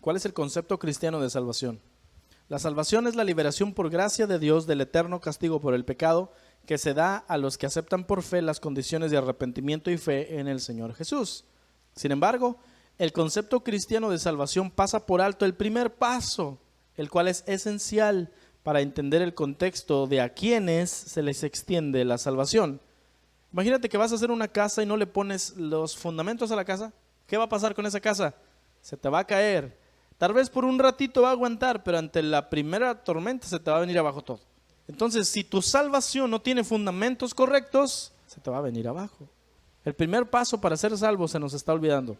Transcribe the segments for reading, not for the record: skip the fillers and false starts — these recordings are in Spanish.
¿Cuál es el concepto cristiano de salvación? La salvación es la liberación por gracia de Dios del eterno castigo por el pecado que se da a los que aceptan por fe las condiciones de arrepentimiento y fe en el Señor Jesús. Sin embargo, el concepto cristiano de salvación pasa por alto el primer paso, el cual es esencial para entender el contexto de a quienes se les extiende la salvación. Imagínate que vas a hacer una casa y no le pones los fundamentos a la casa. ¿Qué va a pasar con esa casa? Se te va a caer. Tal vez por un ratito va a aguantar, pero ante la primera tormenta se te va a venir abajo todo. Entonces, si tu salvación no tiene fundamentos correctos, se te va a venir abajo. El primer paso para ser salvo se nos está olvidando.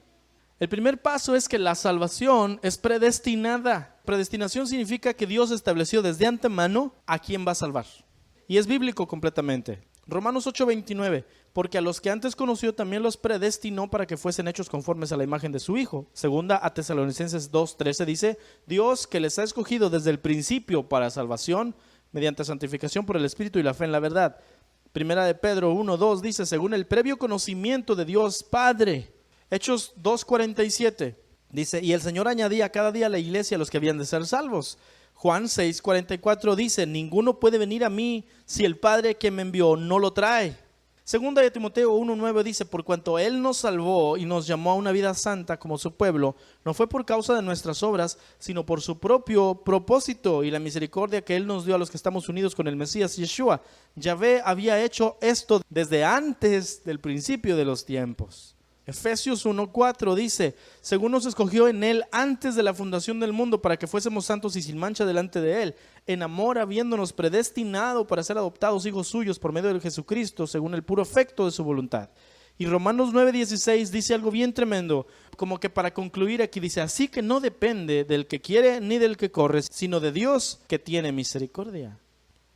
El primer paso es que la salvación es predestinada. Predestinación significa que Dios estableció desde antemano a quién va a salvar. Y es bíblico completamente. Romanos 8:29, porque a los que antes conoció también los predestinó para que fuesen hechos conformes a la imagen de su Hijo. Segunda a Tesalonicenses 2:13 dice, Dios que les ha escogido desde el principio para salvación, mediante santificación por el Espíritu y la fe en la verdad. Primera de Pedro 1:2 dice, según el previo conocimiento de Dios Padre. Hechos 2:47 dice, y el Señor añadía cada día a la iglesia a los que habían de ser salvos. Juan 6:44 dice, ninguno puede venir a mí si el Padre que me envió no lo trae. Segunda de Timoteo 1:9 dice, por cuanto Él nos salvó y nos llamó a una vida santa como su pueblo, no fue por causa de nuestras obras, sino por su propio propósito y la misericordia que Él nos dio a los que estamos unidos con el Mesías Yeshua. Yahvé había hecho esto desde antes del principio de los tiempos. Efesios 1:4 dice, según nos escogió en Él antes de la fundación del mundo para que fuésemos santos y sin mancha delante de Él, en amor habiéndonos predestinado para ser adoptados hijos suyos por medio de Jesucristo, según el puro afecto de su voluntad. Y Romanos 9:16 dice algo bien tremendo, como que para concluir aquí dice, así que no depende del que quiere ni del que corre, sino de Dios que tiene misericordia.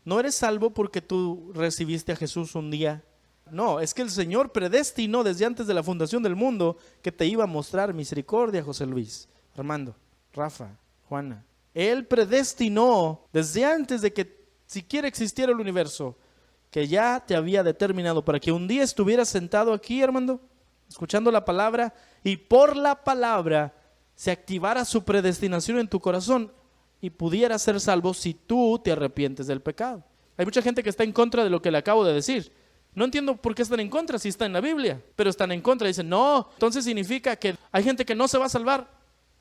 No eres salvo porque tú recibiste a Jesús un día. No, es que el Señor predestinó desde antes de la fundación del mundo que te iba a mostrar misericordia, José Luis, Armando, Rafa, Juana. Él predestinó desde antes de que siquiera existiera el universo, que ya te había determinado para que un día estuvieras sentado aquí, Armando, escuchando la palabra, y por la palabra se activara su predestinación en tu corazón y pudieras ser salvo si tú te arrepientes del pecado. Hay mucha gente que está en contra de lo que le acabo de decir. No entiendo por qué están en contra si está en la Biblia, pero están en contra. Dicen, no, entonces significa que hay gente que no se va a salvar.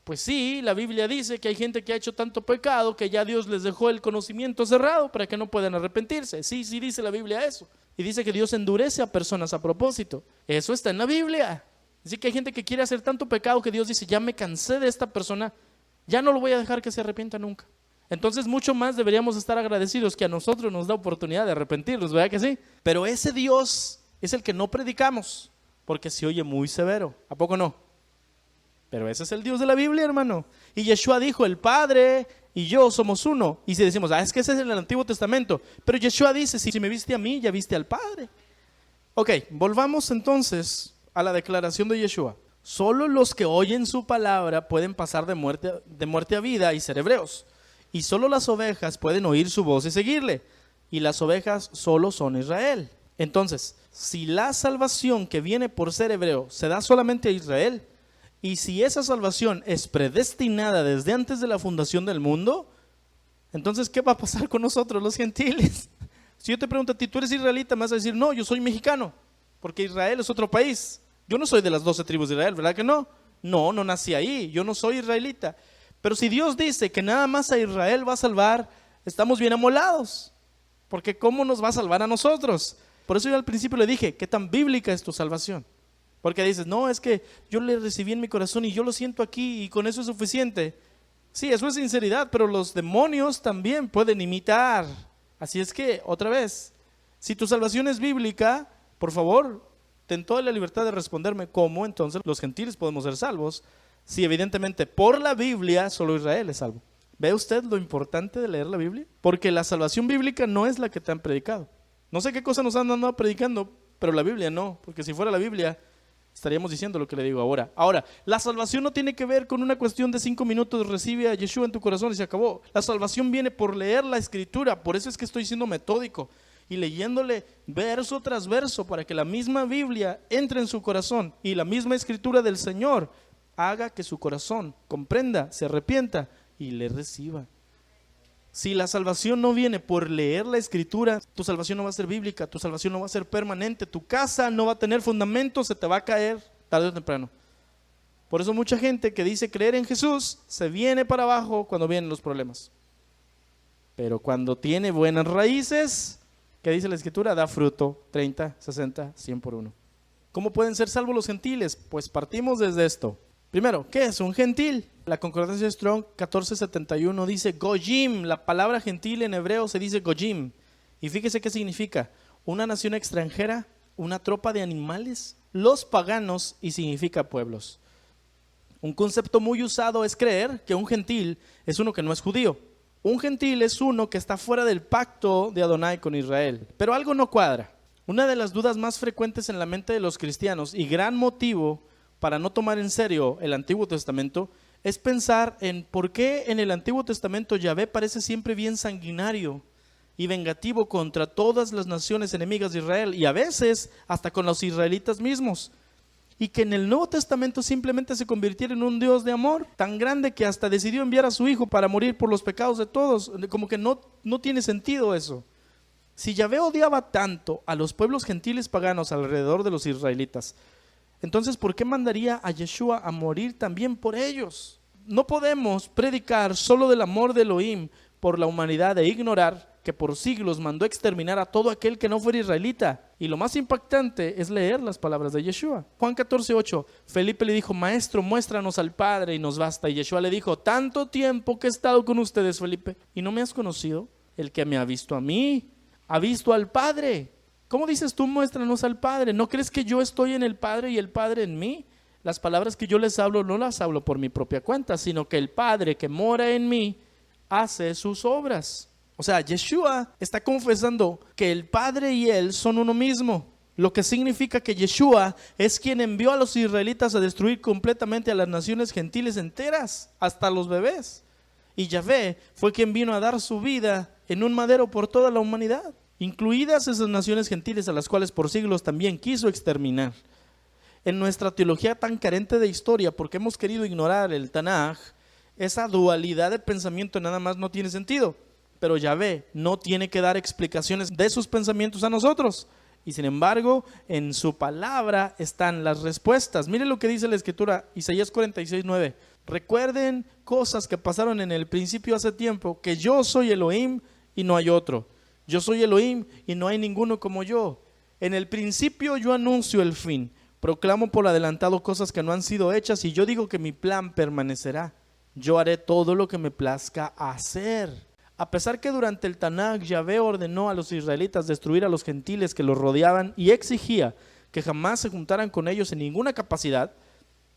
Pues sí, la Biblia dice que hay gente que ha hecho tanto pecado que ya Dios les dejó el conocimiento cerrado para que no puedan arrepentirse. Sí, sí dice la Biblia eso. Y dice que Dios endurece a personas a propósito. Eso está en la Biblia. Dice que hay gente que quiere hacer tanto pecado que Dios dice, ya me cansé de esta persona, ya no lo voy a dejar que se arrepienta nunca. Entonces mucho más deberíamos estar agradecidos que a nosotros nos da oportunidad de arrepentirnos, ¿verdad que sí? Pero ese Dios es el que no predicamos, porque se oye muy severo, ¿a poco no? Pero ese es el Dios de la Biblia, hermano. Y Yeshua dijo, el Padre y yo somos uno. Y si decimos, es que ese es en el Antiguo Testamento. Pero Yeshua dice, si me viste a mí, ya viste al Padre. Ok, volvamos entonces a la declaración de Yeshua. Solo los que oyen su palabra pueden pasar de muerte a vida y ser hebreos. Y solo las ovejas pueden oír su voz y seguirle. Y las ovejas solo son Israel. Entonces, si la salvación que viene por ser hebreo se da solamente a Israel, y si esa salvación es predestinada desde antes de la fundación del mundo, entonces, ¿qué va a pasar con nosotros los gentiles? Si yo te pregunto a ti, ¿tú eres israelita? Me vas a decir, no, yo soy mexicano, porque Israel es otro país. Yo no soy de las 12 tribus de Israel, ¿verdad que no? No, no nací ahí, yo no soy israelita. Pero si Dios dice que nada más a Israel va a salvar, estamos bien amolados. Porque ¿cómo nos va a salvar a nosotros? Por eso yo al principio le dije, ¿qué tan bíblica es tu salvación? Porque dices, no, es que yo le recibí en mi corazón y yo lo siento aquí y con eso es suficiente. Sí, eso es sinceridad, pero los demonios también pueden imitar. Así es que, otra vez, si tu salvación es bíblica, por favor, ten toda la libertad de responderme cómo entonces los gentiles podemos ser salvos. Sí, evidentemente, por la Biblia, solo Israel es salvo. ¿Ve usted lo importante de leer la Biblia? Porque la salvación bíblica no es la que te han predicado. No sé qué cosa nos han andado predicando, pero la Biblia no. Porque si fuera la Biblia, estaríamos diciendo lo que le digo ahora. Ahora, la salvación no tiene que ver con una cuestión de 5 minutos, recibe a Yeshua en tu corazón y se acabó. La salvación viene por leer la Escritura. Por eso es que estoy siendo metódico y leyéndole verso tras verso para que la misma Biblia entre en su corazón y la misma Escritura del Señor haga que su corazón comprenda, se arrepienta y le reciba. Si la salvación no viene por leer la Escritura, tu salvación no va a ser bíblica, tu salvación no va a ser permanente, tu casa no va a tener fundamento, se te va a caer tarde o temprano. Por eso mucha gente que dice creer en Jesús se viene para abajo cuando vienen los problemas. Pero cuando tiene buenas raíces, ¿qué dice la Escritura? Da fruto, 30, 60, 100 por uno. ¿Cómo pueden ser salvos los gentiles? Pues partimos desde esto. Primero, ¿qué es un gentil? La concordancia Strong 1471 dice Goyim. La palabra gentil en hebreo se dice Goyim. Y fíjese qué significa. Una nación extranjera, una tropa de animales, los paganos, y significa pueblos. Un concepto muy usado es creer que un gentil es uno que no es judío. Un gentil es uno que está fuera del pacto de Adonai con Israel. Pero algo no cuadra. Una de las dudas más frecuentes en la mente de los cristianos y gran motivo para no tomar en serio el Antiguo Testamento es pensar en por qué en el Antiguo Testamento Yahvé parece siempre bien sanguinario y vengativo contra todas las naciones enemigas de Israel y a veces hasta con los israelitas mismos, y que en el Nuevo Testamento simplemente se convirtiera en un Dios de amor tan grande que hasta decidió enviar a su Hijo para morir por los pecados de todos. Como que no tiene sentido eso. Si Yahvé odiaba tanto a los pueblos gentiles paganos alrededor de los israelitas, entonces ¿por qué mandaría a Yeshua a morir también por ellos? No podemos predicar solo del amor de Elohim por la humanidad e ignorar que por siglos mandó exterminar a todo aquel que no fuera israelita. Y lo más impactante es leer las palabras de Yeshua. Juan 14:8, Felipe le dijo, Maestro, muéstranos al Padre y nos basta. Y Yeshua le dijo, tanto tiempo que he estado con ustedes, Felipe, y no me has conocido. El que me ha visto a mí, ha visto al Padre. ¿Cómo dices tú, muéstranos al Padre? ¿No crees que yo estoy en el Padre y el Padre en mí? Las palabras que yo les hablo no las hablo por mi propia cuenta, sino que el Padre que mora en mí hace sus obras. O sea, Yeshua está confesando que el Padre y Él son uno mismo, lo que significa que Yeshua es quien envió a los israelitas a destruir completamente a las naciones gentiles enteras, hasta los bebés. Y Yahvé fue quien vino a dar su vida en un madero por toda la humanidad, incluidas esas naciones gentiles a las cuales por siglos también quiso exterminar. En nuestra teología tan carente de historia, porque hemos querido ignorar el Tanaj, esa dualidad de pensamiento nada más no tiene sentido. Pero Yahvé no tiene que dar explicaciones de sus pensamientos a nosotros. Y sin embargo, en su palabra están las respuestas. Miren lo que dice la Escritura, Isaías 46:9. Recuerden cosas que pasaron en el principio hace tiempo, que yo soy Elohim y no hay otro. Yo soy Elohim y no hay ninguno como yo. En el principio yo anuncio el fin. Proclamo por adelantado cosas que no han sido hechas y yo digo que mi plan permanecerá. Yo haré todo lo que me plazca hacer. A pesar que durante el Tanaj Yahvé ordenó a los israelitas destruir a los gentiles que los rodeaban y exigía que jamás se juntaran con ellos en ninguna capacidad,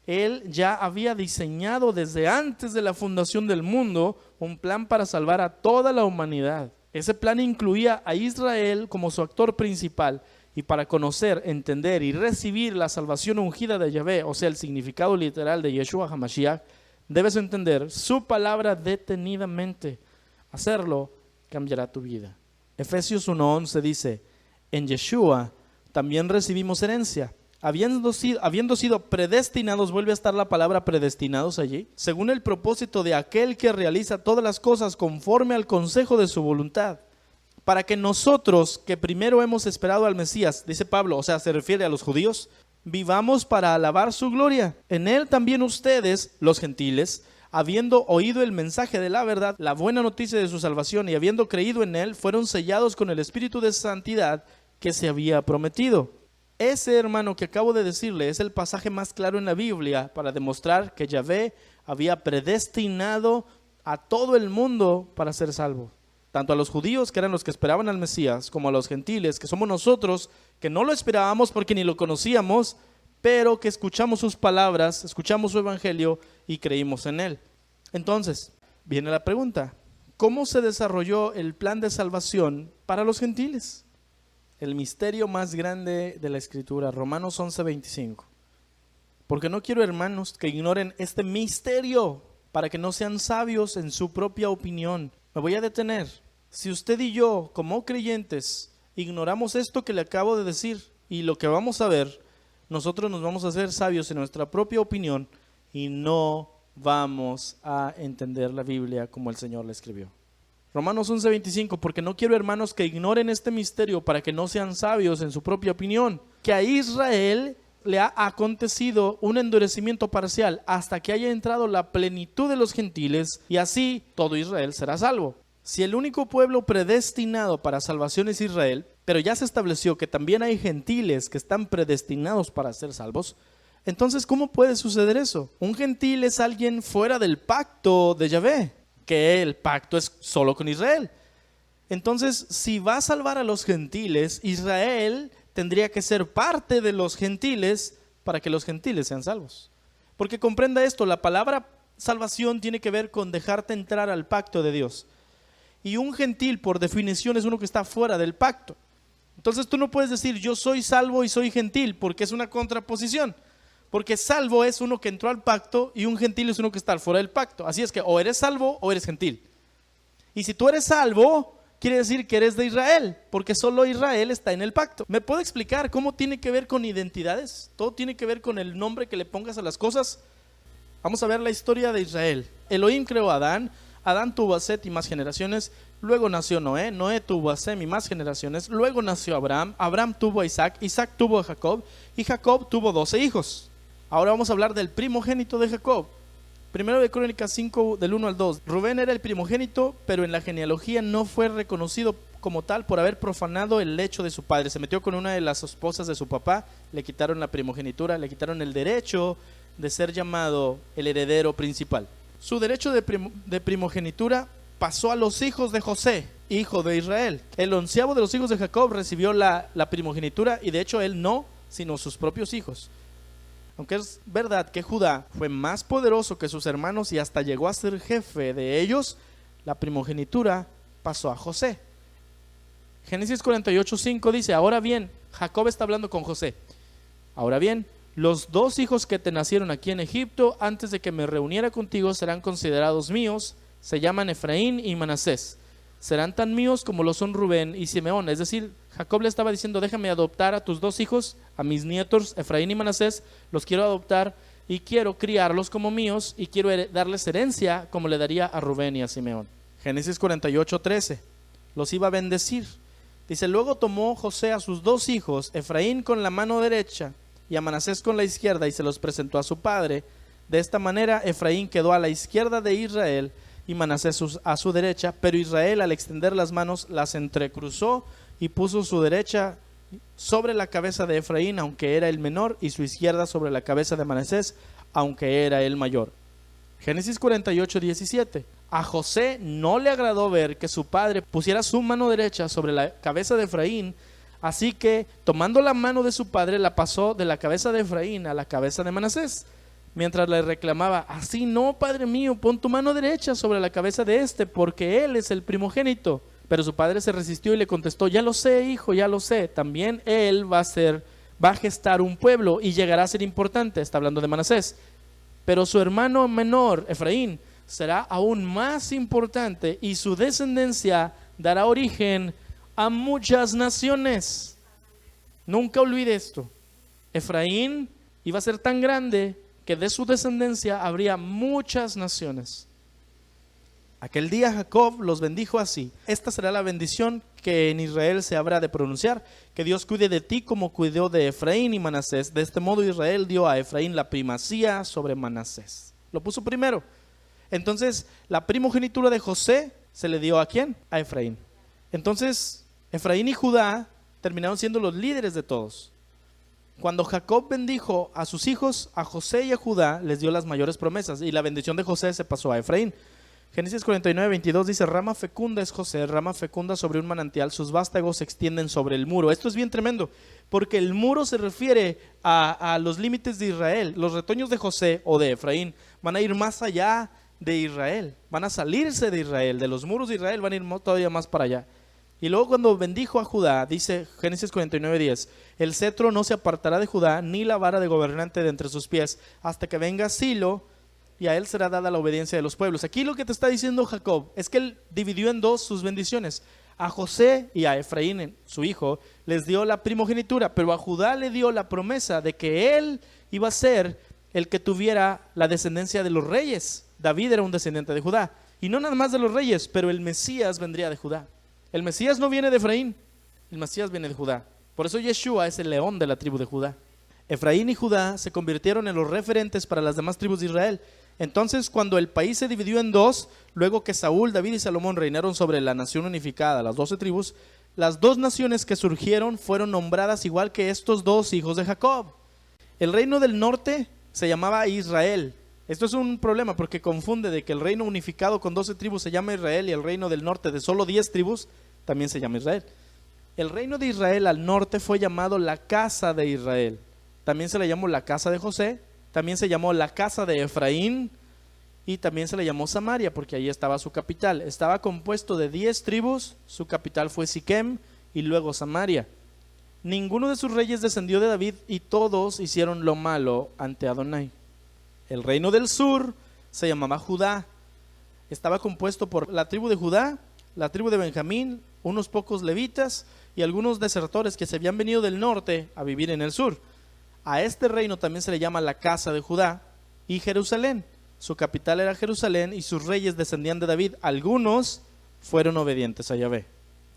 Él ya había diseñado desde antes de la fundación del mundo un plan para salvar a toda la humanidad. Ese plan incluía a Israel como su actor principal, y para conocer, entender y recibir la salvación ungida de Yahvé, o sea el significado literal de Yeshua HaMashiach, debes entender su palabra detenidamente. Hacerlo cambiará tu vida. Efesios 1:11 dice, en Yeshua también recibimos herencia, habiendo sido predestinados, vuelve a estar la palabra predestinados allí, según el propósito de aquel que realiza todas las cosas conforme al consejo de su voluntad, para que nosotros, que primero hemos esperado al Mesías, dice Pablo, o sea, se refiere a los judíos, vivamos para alabar su gloria. En él también ustedes, los gentiles, habiendo oído el mensaje de la verdad, la buena noticia de su salvación, y habiendo creído en él, fueron sellados con el Espíritu de santidad que se había prometido. Ese, hermano, que acabo de decirle es el pasaje más claro en la Biblia para demostrar que Yahvé había predestinado a todo el mundo para ser salvo. Tanto a los judíos, que eran los que esperaban al Mesías, como a los gentiles, que somos nosotros, que no lo esperábamos porque ni lo conocíamos, pero que escuchamos sus palabras, escuchamos su evangelio y creímos en él. Entonces, viene la pregunta, ¿cómo se desarrolló el plan de salvación para los gentiles? El misterio más grande de la Escritura, Romanos 11:25. Porque no quiero, hermanos, que ignoren este misterio, para que no sean sabios en su propia opinión. Me voy a detener. Si usted y yo, como creyentes, ignoramos esto que le acabo de decir y lo que vamos a ver, nosotros nos vamos a hacer sabios en nuestra propia opinión y no vamos a entender la Biblia como el Señor la escribió. Romanos 11:25, porque no quiero, hermanos, que ignoren este misterio para que no sean sabios en su propia opinión, que a Israel le ha acontecido un endurecimiento parcial hasta que haya entrado la plenitud de los gentiles, y así todo Israel será salvo. Si el único pueblo predestinado para salvación es Israel, pero ya se estableció que también hay gentiles que están predestinados para ser salvos, entonces ¿cómo puede suceder eso? Un gentil es alguien fuera del pacto de Yahvé, que el pacto es solo con Israel. Entonces, si va a salvar a los gentiles, Israel tendría que ser parte de los gentiles para que los gentiles sean salvos. Porque comprenda esto, la palabra salvación tiene que ver con dejarte entrar al pacto de Dios. Y un gentil, por definición, es uno que está fuera del pacto. Entonces tú no puedes decir yo soy salvo y soy gentil, porque es una contraposición. Porque salvo es uno que entró al pacto y un gentil es uno que está fuera del pacto. Así es que o eres salvo o eres gentil. Y si tú eres salvo, quiere decir que eres de Israel, porque solo Israel está en el pacto. ¿Me puedo explicar cómo tiene que ver con identidades? Todo tiene que ver con el nombre que le pongas a las cosas. Vamos a ver la historia de Israel. Elohim creó a Adán. Adán tuvo a Set y más generaciones. Luego nació Noé. Noé tuvo a Sem y más generaciones. Luego nació Abraham. Abraham tuvo a Isaac. Isaac tuvo a Jacob. Y Jacob tuvo 12 hijos. Ahora vamos a hablar del primogénito de Jacob. Primero de Crónicas 5, del 1 al 2. Rubén era el primogénito, pero en la genealogía no fue reconocido como tal por haber profanado el lecho de su padre. Se metió con una de las esposas de su papá, le quitaron la primogenitura, le quitaron el derecho de ser llamado el heredero principal. Su derecho de primogenitura pasó a los hijos de José, hijo de Israel. El 11º de los hijos de Jacob recibió la primogenitura, y de hecho él no, sino sus propios hijos. Aunque es verdad que Judá fue más poderoso que sus hermanos y hasta llegó a ser jefe de ellos, la primogenitura pasó a José. Génesis 48:5 dice, ahora bien, Jacob está hablando con José. Ahora bien, los 2 hijos que te nacieron aquí en Egipto, antes de que me reuniera contigo, serán considerados míos. Se llaman Efraín y Manasés. Serán tan míos como lo son Rubén y Simeón. Es decir, Jacob le estaba diciendo, déjame adoptar a tus 2 hijos, a mis nietos Efraín y Manasés, los quiero adoptar y quiero criarlos como míos y quiero darles herencia como le daría a Rubén y a Simeón. Génesis 48:13, los iba a bendecir. Dice, luego tomó José a sus 2 hijos, Efraín con la mano derecha y a Manasés con la izquierda, y se los presentó a su padre. De esta manera Efraín quedó a la izquierda de Israel y Manasés a su derecha, pero Israel al extender las manos las entrecruzó y puso su derecha sobre la cabeza de Efraín, aunque era el menor, y su izquierda sobre la cabeza de Manasés, aunque era el mayor. Génesis 48:17. A José no le agradó ver que su padre pusiera su mano derecha sobre la cabeza de Efraín, así que tomando la mano de su padre la pasó de la cabeza de Efraín a la cabeza de Manasés, mientras le reclamaba, así no, padre mío, pon tu mano derecha sobre la cabeza de este, porque él es el primogénito. Pero su padre se resistió y le contestó, ya lo sé, hijo, ya lo sé, también él va a gestar un pueblo y llegará a ser importante. Está hablando de Manasés. Pero su hermano menor, Efraín, será aún más importante y su descendencia dará origen a muchas naciones. Nunca olvide esto. Efraín iba a ser tan grande que de su descendencia habría muchas naciones. Aquel día Jacob los bendijo así: esta será la bendición que en Israel se habrá de pronunciar, que Dios cuide de ti como cuidó de Efraín y Manasés. De este modo Israel dio a Efraín la primacía sobre Manasés. Lo puso primero. Entonces la primogenitura de José se le dio ¿a quién? A Efraín. Entonces Efraín y Judá terminaron siendo los líderes de todos. Cuando Jacob bendijo a sus hijos, a José y a Judá les dio las mayores promesas, y la bendición de José se pasó a Efraín. Génesis 49:22 dice, rama fecunda es José, rama fecunda sobre un manantial, sus vástagos se extienden sobre el muro. Esto es bien tremendo, porque el muro se refiere a los límites de Israel. Los retoños de José o de Efraín van a ir más allá de Israel, van a salirse de Israel, de los muros de Israel van a ir todavía más para allá. Y luego cuando bendijo a Judá, dice Génesis 49:10, el cetro no se apartará de Judá, ni la vara de gobernante de entre sus pies, hasta que venga Silo, y a él será dada la obediencia de los pueblos. Aquí lo que te está diciendo Jacob es que él dividió en dos sus bendiciones. A José y a Efraín, su hijo, les dio la primogenitura, pero a Judá le dio la promesa de que él iba a ser el que tuviera la descendencia de los reyes. David era un descendiente de Judá. Y no nada más de los reyes, pero el Mesías vendría de Judá. El Mesías no viene de Efraín, el Mesías viene de Judá. Por eso Yeshua es el león de la tribu de Judá. Efraín y Judá se convirtieron en los referentes para las demás tribus de Israel. Entonces, cuando el país se dividió en dos, luego que Saúl, David y Salomón reinaron sobre la nación unificada, las 12 tribus, las dos naciones que surgieron fueron nombradas igual que estos dos hijos de Jacob. El reino del norte se llamaba Israel. Esto es un problema porque confunde de que el reino unificado con 12 tribus se llama Israel y el reino del norte de solo 10 tribus también se llama Israel. El reino de Israel al norte fue llamado la casa de Israel. También se le llamó la casa de José, también se llamó la casa de Efraín y también se le llamó Samaria porque ahí estaba su capital. Estaba compuesto de 10 tribus, su capital fue Siquem y luego Samaria. Ninguno de sus reyes descendió de David y todos hicieron lo malo ante Adonai. El reino del sur se llamaba Judá. Estaba compuesto por la tribu de Judá, la tribu de Benjamín, unos pocos levitas y algunos desertores que se habían venido del norte a vivir en el sur. A este reino también se le llama la casa de Judá y Jerusalén. Su capital era Jerusalén y sus reyes descendían de David. Algunos fueron obedientes a Yahvé.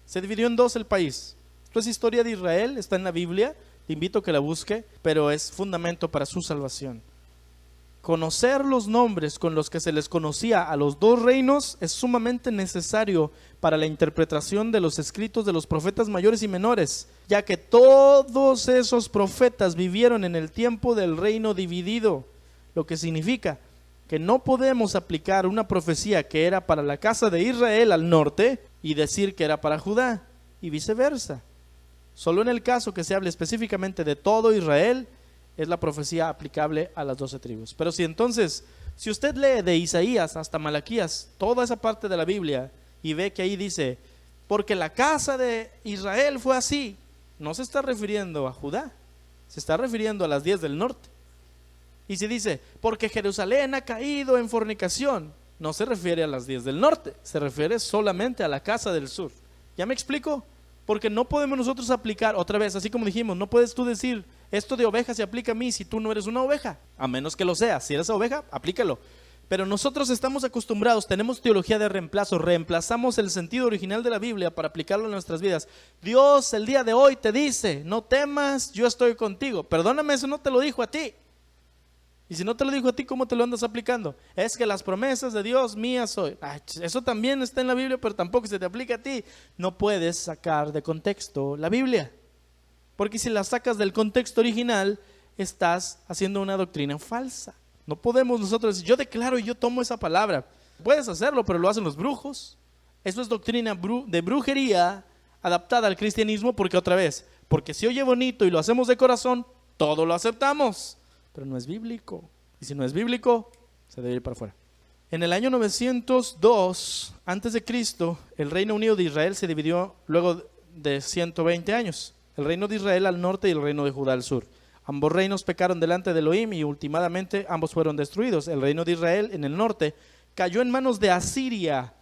Se dividió en dos el país. Esto es historia de Israel, está en la Biblia. Te invito a que la busque, pero es fundamento para su salvación. Conocer los nombres con los que se les conocía a los dos reinos es sumamente necesario para la interpretación de los escritos de los profetas mayores y menores, ya que todos esos profetas vivieron en el tiempo del reino dividido, lo que significa que no podemos aplicar una profecía que era para la casa de Israel al norte y decir que era para Judá y viceversa. Solo en el caso que se hable específicamente de todo Israel es la profecía aplicable a las 12 tribus. Pero si usted lee de Isaías hasta Malaquías, toda esa parte de la Biblia, y ve que ahí dice, porque la casa de Israel fue así, no se está refiriendo a Judá, se está refiriendo a las 10 del norte. Y si dice, porque Jerusalén ha caído en fornicación, no se refiere a las 10 del norte, se refiere solamente a la casa del sur. ¿Ya me explico? Porque no podemos nosotros aplicar, otra vez, así como dijimos, no puedes tú decir, esto de oveja se aplica a mí si tú no eres una oveja, a menos que lo seas. Si eres oveja, aplícalo. Pero nosotros estamos acostumbrados, tenemos teología de reemplazo, reemplazamos el sentido original de la Biblia para aplicarlo en nuestras vidas. Dios el día de hoy te dice, no temas, yo estoy contigo. Perdóname, eso no te lo dijo a ti. Y si no te lo dijo a ti, ¿cómo te lo andas aplicando? Es que las promesas de Dios mías soy. Eso también está en la Biblia, pero tampoco se te aplica a ti. No puedes sacar de contexto la Biblia, porque si la sacas del contexto original, estás haciendo una doctrina falsa. No podemos nosotros decir, yo declaro y yo tomo esa palabra. Puedes hacerlo, pero lo hacen los brujos. Eso es doctrina de brujería adaptada al cristianismo, porque otra vez, porque si oye bonito y lo hacemos de corazón, todo lo aceptamos. Pero no es bíblico. Y si no es bíblico, se debe ir para afuera. En el año 902 a.C., el Reino Unido de Israel se dividió luego de 120 años. El reino de Israel al norte y el reino de Judá al sur. Ambos reinos pecaron delante de Elohim y últimamente ambos fueron destruidos. El reino de Israel en el norte cayó en manos de Asiria,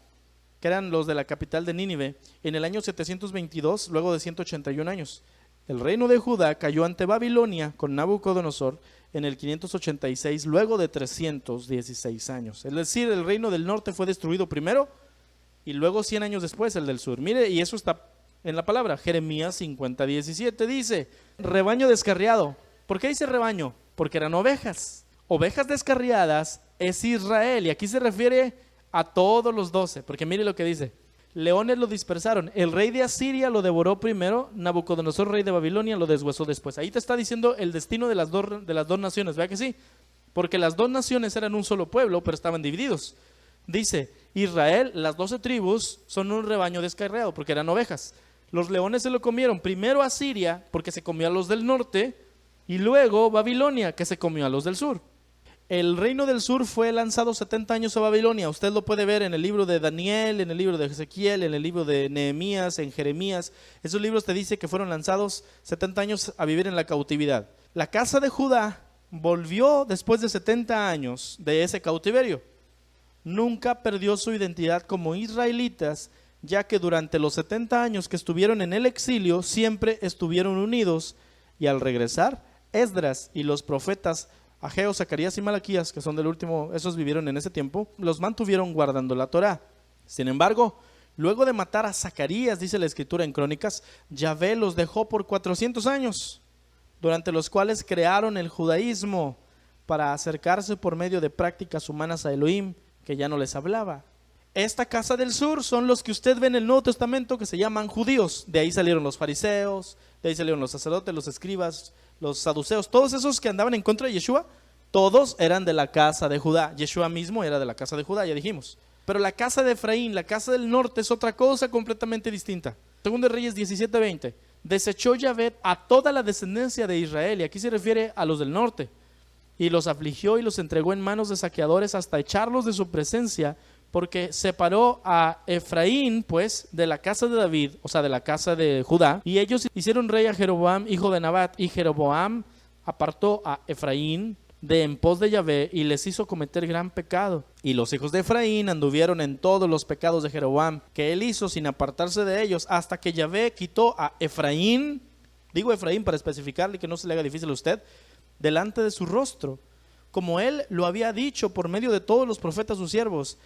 que eran los de la capital de Nínive, en el año 722, luego de 181 años. El reino de Judá cayó ante Babilonia con Nabucodonosor en el 586, luego de 316 años. Es decir, el reino del norte fue destruido primero y luego 100 años después el del sur. Mire, y eso está en la palabra. Jeremías 50:17 dice, rebaño descarriado. ¿Por qué dice rebaño? Porque eran ovejas. Ovejas descarriadas es Israel, y aquí se refiere a todos los 12, porque mire lo que dice. Leones lo dispersaron. El rey de Asiria lo devoró primero, Nabucodonosor, rey de Babilonia, lo deshuesó después. Ahí te está diciendo el destino de las dos naciones, ¿verdad que sí? Porque las dos naciones eran un solo pueblo, pero estaban divididos. Dice, Israel, las 12 tribus son un rebaño descarriado, porque eran ovejas. Los leones se lo comieron, primero Asiria, porque se comió a los del norte, y luego Babilonia, que se comió a los del sur. El reino del sur fue lanzado 70 años a Babilonia. Usted lo puede ver en el libro de Daniel, en el libro de Ezequiel, en el libro de Nehemías, en Jeremías. Esos libros te dicen que fueron lanzados 70 años a vivir en la cautividad. La casa de Judá volvió después de 70 años de ese cautiverio. Nunca perdió su identidad como israelitas, ya que durante los 70 años que estuvieron en el exilio siempre estuvieron unidos, y al regresar, Esdras y los profetas Ageo, Zacarías y Malaquías, que son del último, esos vivieron en ese tiempo, los mantuvieron guardando la Torá. Sin embargo, luego de matar a Zacarías, dice la escritura en Crónicas, Yahvé los dejó por 400 años, durante los cuales crearon el judaísmo para acercarse por medio de prácticas humanas a Elohim, que ya no les hablaba. Esta casa del sur son los que usted ve en el Nuevo Testamento que se llaman judíos. De ahí salieron los fariseos, de ahí salieron los sacerdotes, los escribas, los saduceos, todos esos que andaban en contra de Yeshua, todos eran de la casa de Judá. Yeshua mismo era de la casa de Judá, ya dijimos. Pero la casa de Efraín, la casa del norte, es otra cosa completamente distinta. Segundo de Reyes 17:20. Desechó Yahvé a toda la descendencia de Israel, y aquí se refiere a los del norte, y los afligió y los entregó en manos de saqueadores hasta echarlos de su presencia, porque separó a Efraín, pues, de la casa de David, o sea, de la casa de Judá, y ellos hicieron rey a Jeroboam, hijo de Nabat, y Jeroboam apartó a Efraín de en pos de Yahvé y les hizo cometer gran pecado. Y los hijos de Efraín anduvieron en todos los pecados de Jeroboam que él hizo sin apartarse de ellos, hasta que Yahvé quitó a Efraín, digo Efraín para especificarle que no se le haga difícil a usted, delante de su rostro, como él lo había dicho por medio de todos los profetas sus siervos.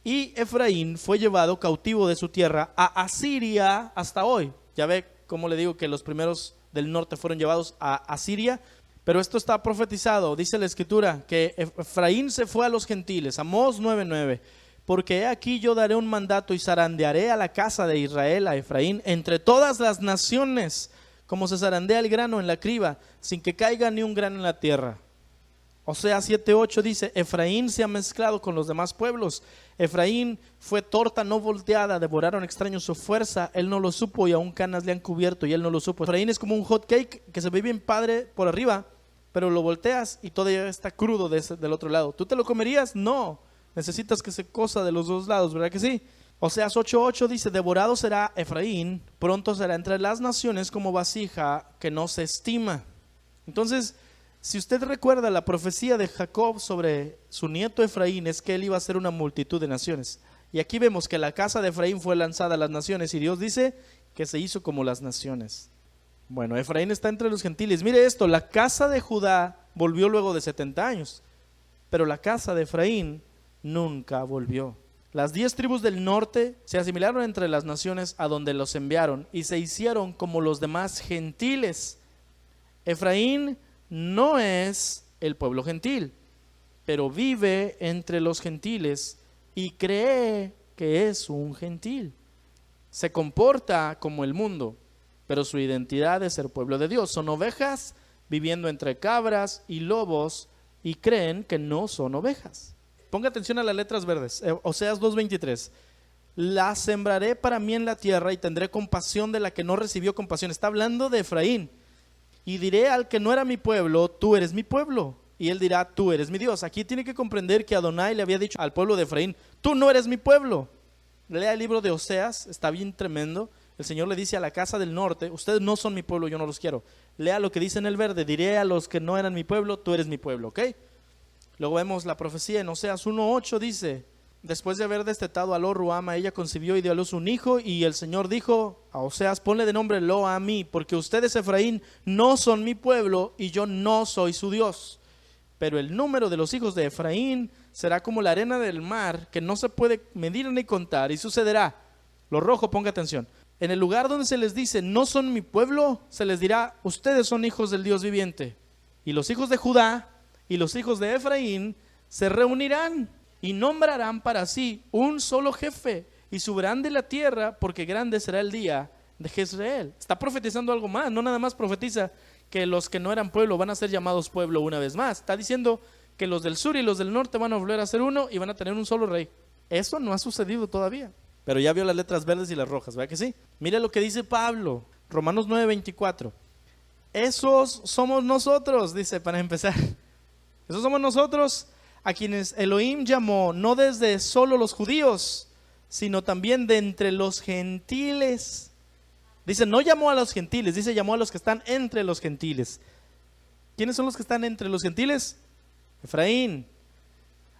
Y Efraín fue llevado cautivo de su tierra a Asiria hasta hoy. Ya ve cómo le digo que los primeros del norte fueron llevados a Asiria. Pero esto está profetizado, dice la escritura, que Efraín se fue a los gentiles. Amós 9:9. Porque he aquí yo daré un mandato y zarandearé a la casa de Israel, a Efraín, entre todas las naciones, como se zarandea el grano en la criba, sin que caiga ni un grano en la tierra. Oseas 7:8 dice, Efraín se ha mezclado con los demás pueblos. Efraín fue torta no volteada, devoraron extraños su fuerza, él no lo supo y aún canas le han cubierto y él no lo supo. Efraín es como un hot cake que se ve bien padre por arriba, pero lo volteas y todavía está crudo del otro lado. ¿Tú te lo comerías? No, necesitas que se cosa de los dos lados, ¿verdad que sí? Oseas 8:8 dice, devorado será Efraín, pronto será entre las naciones como vasija que no se estima. Entonces, si usted recuerda la profecía de Jacob sobre su nieto Efraín, es que él iba a ser una multitud de naciones. Y aquí vemos que la casa de Efraín fue lanzada a las naciones y Dios dice que se hizo como las naciones. Bueno, Efraín está entre los gentiles. Mire esto, la casa de Judá volvió luego de 70 años, pero la casa de Efraín nunca volvió. Las 10 tribus del norte se asimilaron entre las naciones a donde los enviaron y se hicieron como los demás gentiles. Efraín no es el pueblo gentil, pero vive entre los gentiles y cree que es un gentil. Se comporta como el mundo, pero su identidad es ser pueblo de Dios. Son ovejas viviendo entre cabras y lobos y creen que no son ovejas. Ponga atención a las letras verdes. Oseas 2:23. La sembraré para mí en la tierra y tendré compasión de la que no recibió compasión. Está hablando de Efraín. Y diré al que no era mi pueblo, tú eres mi pueblo. Y él dirá, tú eres mi Dios. Aquí tiene que comprender que Adonai le había dicho al pueblo de Efraín, tú no eres mi pueblo. Lea el libro de Oseas, está bien tremendo. El Señor le dice a la casa del norte, ustedes no son mi pueblo, yo no los quiero. Lea lo que dice en el verde, diré a los que no eran mi pueblo, tú eres mi pueblo, ¿ok? Luego vemos la profecía en Oseas 1:8, dice, después de haber destetado a Lo-Ruhama, ella concibió y dio a luz un hijo, y el Señor dijo a Oseas, ponle de nombre Lo-Ammi, porque ustedes, Efraín, no son mi pueblo, y yo no soy su Dios. Pero el número de los hijos de Efraín será como la arena del mar, que no se puede medir ni contar, y sucederá, lo rojo, ponga atención, en el lugar donde se les dice, no son mi pueblo, se les dirá, ustedes son hijos del Dios viviente. Y los hijos de Judá y los hijos de Efraín se reunirán y nombrarán para sí un solo jefe y subirán de la tierra, porque grande será el día de Jezreel. Está profetizando algo más, no nada más profetiza que los que no eran pueblo van a ser llamados pueblo una vez más. Está diciendo que los del sur y los del norte van a volver a ser uno y van a tener un solo rey. Eso no ha sucedido todavía. Pero ya vio las letras verdes y las rojas, ¿verdad que sí? Mire lo que dice Pablo, Romanos 9:24. Esos somos nosotros, dice, para empezar. Esos somos nosotros a quienes Elohim llamó, no desde solo los judíos, sino también de entre los gentiles. Dice, no llamó a los gentiles, dice, llamó a los que están entre los gentiles. ¿Quiénes son los que están entre los gentiles? Efraín.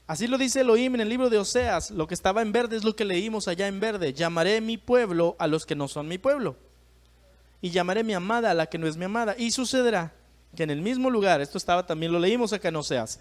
Así lo dice Elohim en el libro de Oseas. Lo que estaba en verde es lo que leímos allá en verde. Llamaré mi pueblo a los que no son mi pueblo, y llamaré mi amada a la que no es mi amada. Y sucederá que en el mismo lugar, esto estaba también, lo leímos acá en Oseas,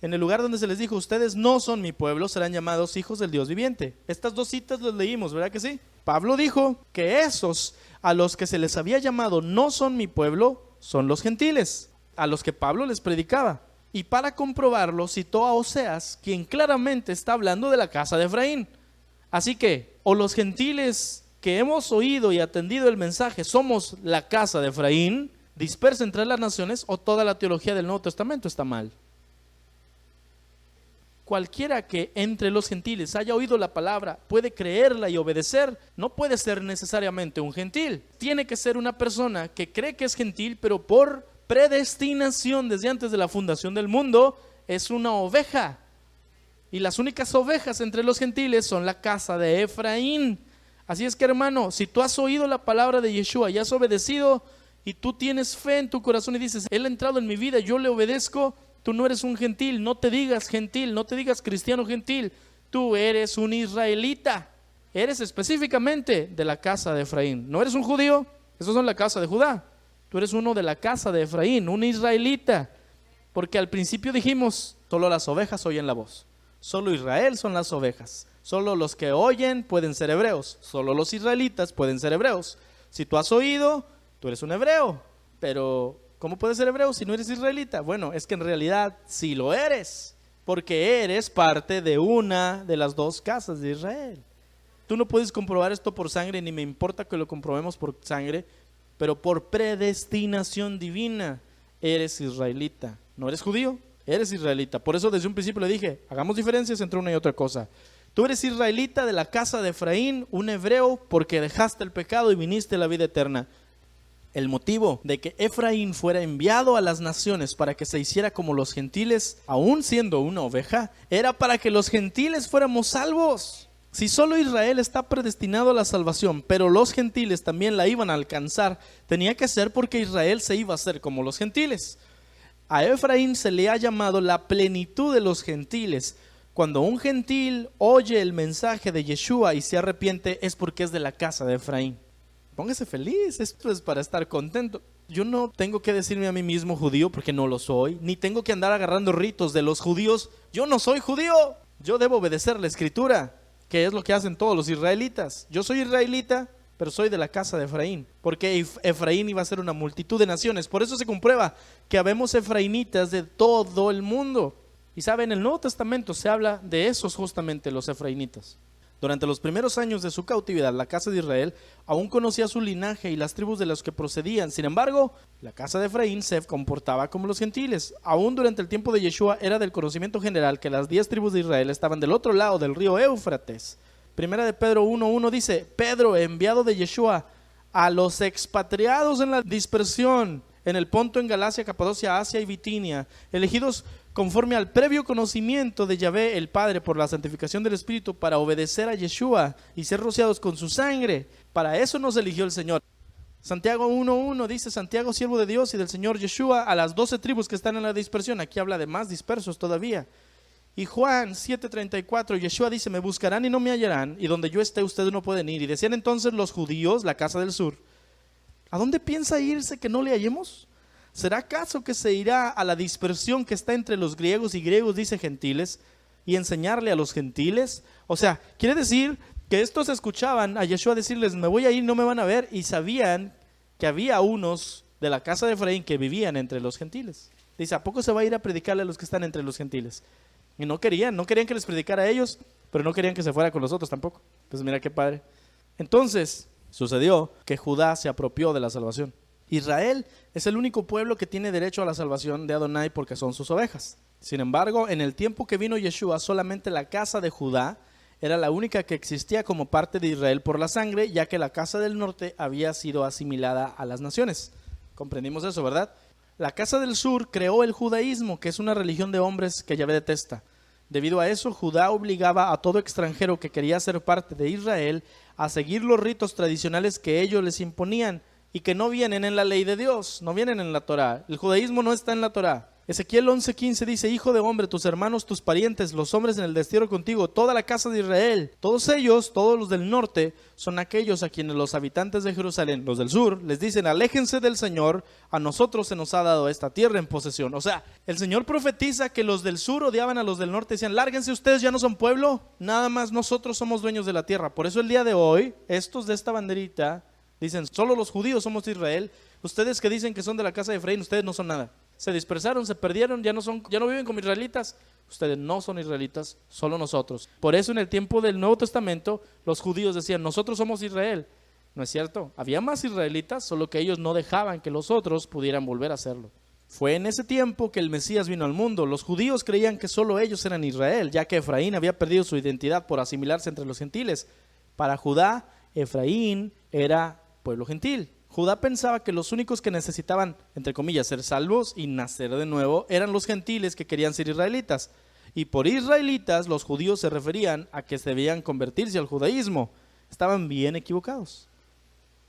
en el lugar donde se les dijo, ustedes no son mi pueblo, serán llamados hijos del Dios viviente. Estas dos citas las leímos, ¿verdad que sí? Pablo dijo que esos a los que se les había llamado no son mi pueblo, son los gentiles, a los que Pablo les predicaba. Y para comprobarlo citó a Oseas, quien claramente está hablando de la casa de Efraín. Así que, o los gentiles que hemos oído y atendido el mensaje somos la casa de Efraín, dispersa entre las naciones, o toda la teología del Nuevo Testamento está mal. Cualquiera que entre los gentiles haya oído la palabra, puede creerla y obedecer, no puede ser necesariamente un gentil. Tiene que ser una persona que cree que es gentil, pero por predestinación desde antes de la fundación del mundo, es una oveja. Y las únicas ovejas entre los gentiles son la casa de Efraín. Así es que, hermano, si tú has oído la palabra de Yeshua y has obedecido, y tú tienes fe en tu corazón y dices, Él ha entrado en mi vida, yo le obedezco, tú no eres un gentil. No te digas gentil, no te digas cristiano gentil, tú eres un israelita, eres específicamente de la casa de Efraín. No eres un judío, esos son la casa de Judá, tú eres uno de la casa de Efraín, un israelita, porque al principio dijimos, solo las ovejas oyen la voz, solo Israel son las ovejas, solo los que oyen pueden ser hebreos, solo los israelitas pueden ser hebreos. Si tú has oído, tú eres un hebreo, pero ¿cómo puedes ser hebreo si no eres israelita? Bueno, es que en realidad sí lo eres, porque eres parte de una de las dos casas de Israel. Tú no puedes comprobar esto por sangre, ni me importa que lo comprobemos por sangre, pero por predestinación divina eres israelita. No eres judío, eres israelita. Por eso desde un principio le dije, hagamos diferencias entre una y otra cosa. Tú eres israelita de la casa de Efraín, un hebreo, porque dejaste el pecado y viniste a la vida eterna. El motivo de que Efraín fuera enviado a las naciones para que se hiciera como los gentiles, aún siendo una oveja, era para que los gentiles fuéramos salvos. Si solo Israel está predestinado a la salvación, pero los gentiles también la iban a alcanzar, tenía que ser porque Israel se iba a hacer como los gentiles. A Efraín se le ha llamado la plenitud de los gentiles. Cuando un gentil oye el mensaje de Yeshua y se arrepiente, es porque es de la casa de Efraín. Póngase feliz, esto es para estar contento. Yo no tengo que decirme a mí mismo judío porque no lo soy, ni tengo que andar agarrando ritos de los judíos. Yo no soy judío, yo debo obedecer la escritura, que es lo que hacen todos los israelitas. Yo soy israelita, pero soy de la casa de Efraín, porque Efraín iba a ser una multitud de naciones. Por eso se comprueba que habemos efraínitas de todo el mundo. Y sabe, en el Nuevo Testamento se habla de esos justamente, los efraínitas. Durante los primeros años de su cautividad, la casa de Israel aún conocía su linaje y las tribus de los que procedían. Sin embargo, la casa de Efraín se comportaba como los gentiles. Aún durante el tiempo de Yeshua era del conocimiento general que las 10 tribus de Israel estaban del otro lado del río Éufrates. Primera de Pedro 1:1 dice, Pedro, enviado de Yeshua a los expatriados en la dispersión, en el Ponto, en Galacia, Capadocia, Asia y Bitinia, elegidos conforme al previo conocimiento de Yahvé el Padre por la santificación del Espíritu para obedecer a Yeshua y ser rociados con su sangre. Para eso nos eligió el Señor. Santiago 1:1 dice, Santiago, siervo de Dios y del Señor Yeshua, a las 12 tribus que están en la dispersión. Aquí habla de más dispersos todavía. Y Juan 7:34, Yeshua dice, me buscarán y no me hallarán, y donde yo esté ustedes no pueden ir. Y decían entonces los judíos, la casa del sur, ¿a dónde piensa irse que no le hallemos? ¿Será acaso que se irá a la dispersión que está entre los griegos y griegos, dice gentiles, y enseñarle a los gentiles? O sea, quiere decir que estos escuchaban a Yeshua decirles, me voy a ir, no me van a ver, y sabían que había unos de la casa de Efraín que vivían entre los gentiles. Dice, ¿a poco se va a ir a predicarle a los que están entre los gentiles? Y no querían que les predicara a ellos, pero no querían que se fuera con los otros tampoco. Pues mira qué padre. Entonces, sucedió que Judá se apropió de la salvación. Israel es el único pueblo que tiene derecho a la salvación de Adonai porque son sus ovejas. Sin embargo, en el tiempo que vino Yeshua, solamente la casa de Judá era la única que existía como parte de Israel por la sangre, ya que la casa del norte había sido asimilada a las naciones. Comprendimos eso, ¿verdad? La casa del sur creó el judaísmo, que es una religión de hombres que Yahvé detesta. Debido a eso, Judá obligaba a todo extranjero que quería ser parte de Israel a seguir los ritos tradicionales que ellos les imponían, y que no vienen en la ley de Dios, no vienen en la Torá. El judaísmo no está en la Torá, Ezequiel 11:15 dice: hijo de hombre, tus hermanos, tus parientes, los hombres en el destierro contigo, toda la casa de Israel, todos ellos, todos los del norte, son aquellos a quienes los habitantes de Jerusalén, los del sur, les dicen: aléjense del Señor, a nosotros se nos ha dado esta tierra en posesión. O sea, el Señor profetiza que los del sur odiaban a los del norte, decían: lárguense ustedes, ya no son pueblo, nada más nosotros somos dueños de la tierra. Por eso el día de hoy, estos de esta banderita dicen: solo los judíos somos de Israel. Ustedes que dicen que son de la casa de Efraín, ustedes no son nada. Se dispersaron, se perdieron, ya no viven como israelitas. Ustedes no son israelitas, solo nosotros. Por eso en el tiempo del Nuevo Testamento los judíos decían: nosotros somos Israel. No es cierto, había más israelitas, solo que ellos no dejaban que los otros pudieran volver a hacerlo. Fue en ese tiempo que el Mesías vino al mundo. Los judíos creían que solo ellos eran Israel, ya que Efraín había perdido su identidad por asimilarse entre los gentiles. Para Judá, Efraín era pueblo gentil. Judá pensaba que los únicos que necesitaban, entre comillas, ser salvos y nacer de nuevo eran los gentiles que querían ser israelitas. Y por israelitas los judíos se referían a que debían convertirse al judaísmo. Estaban bien equivocados.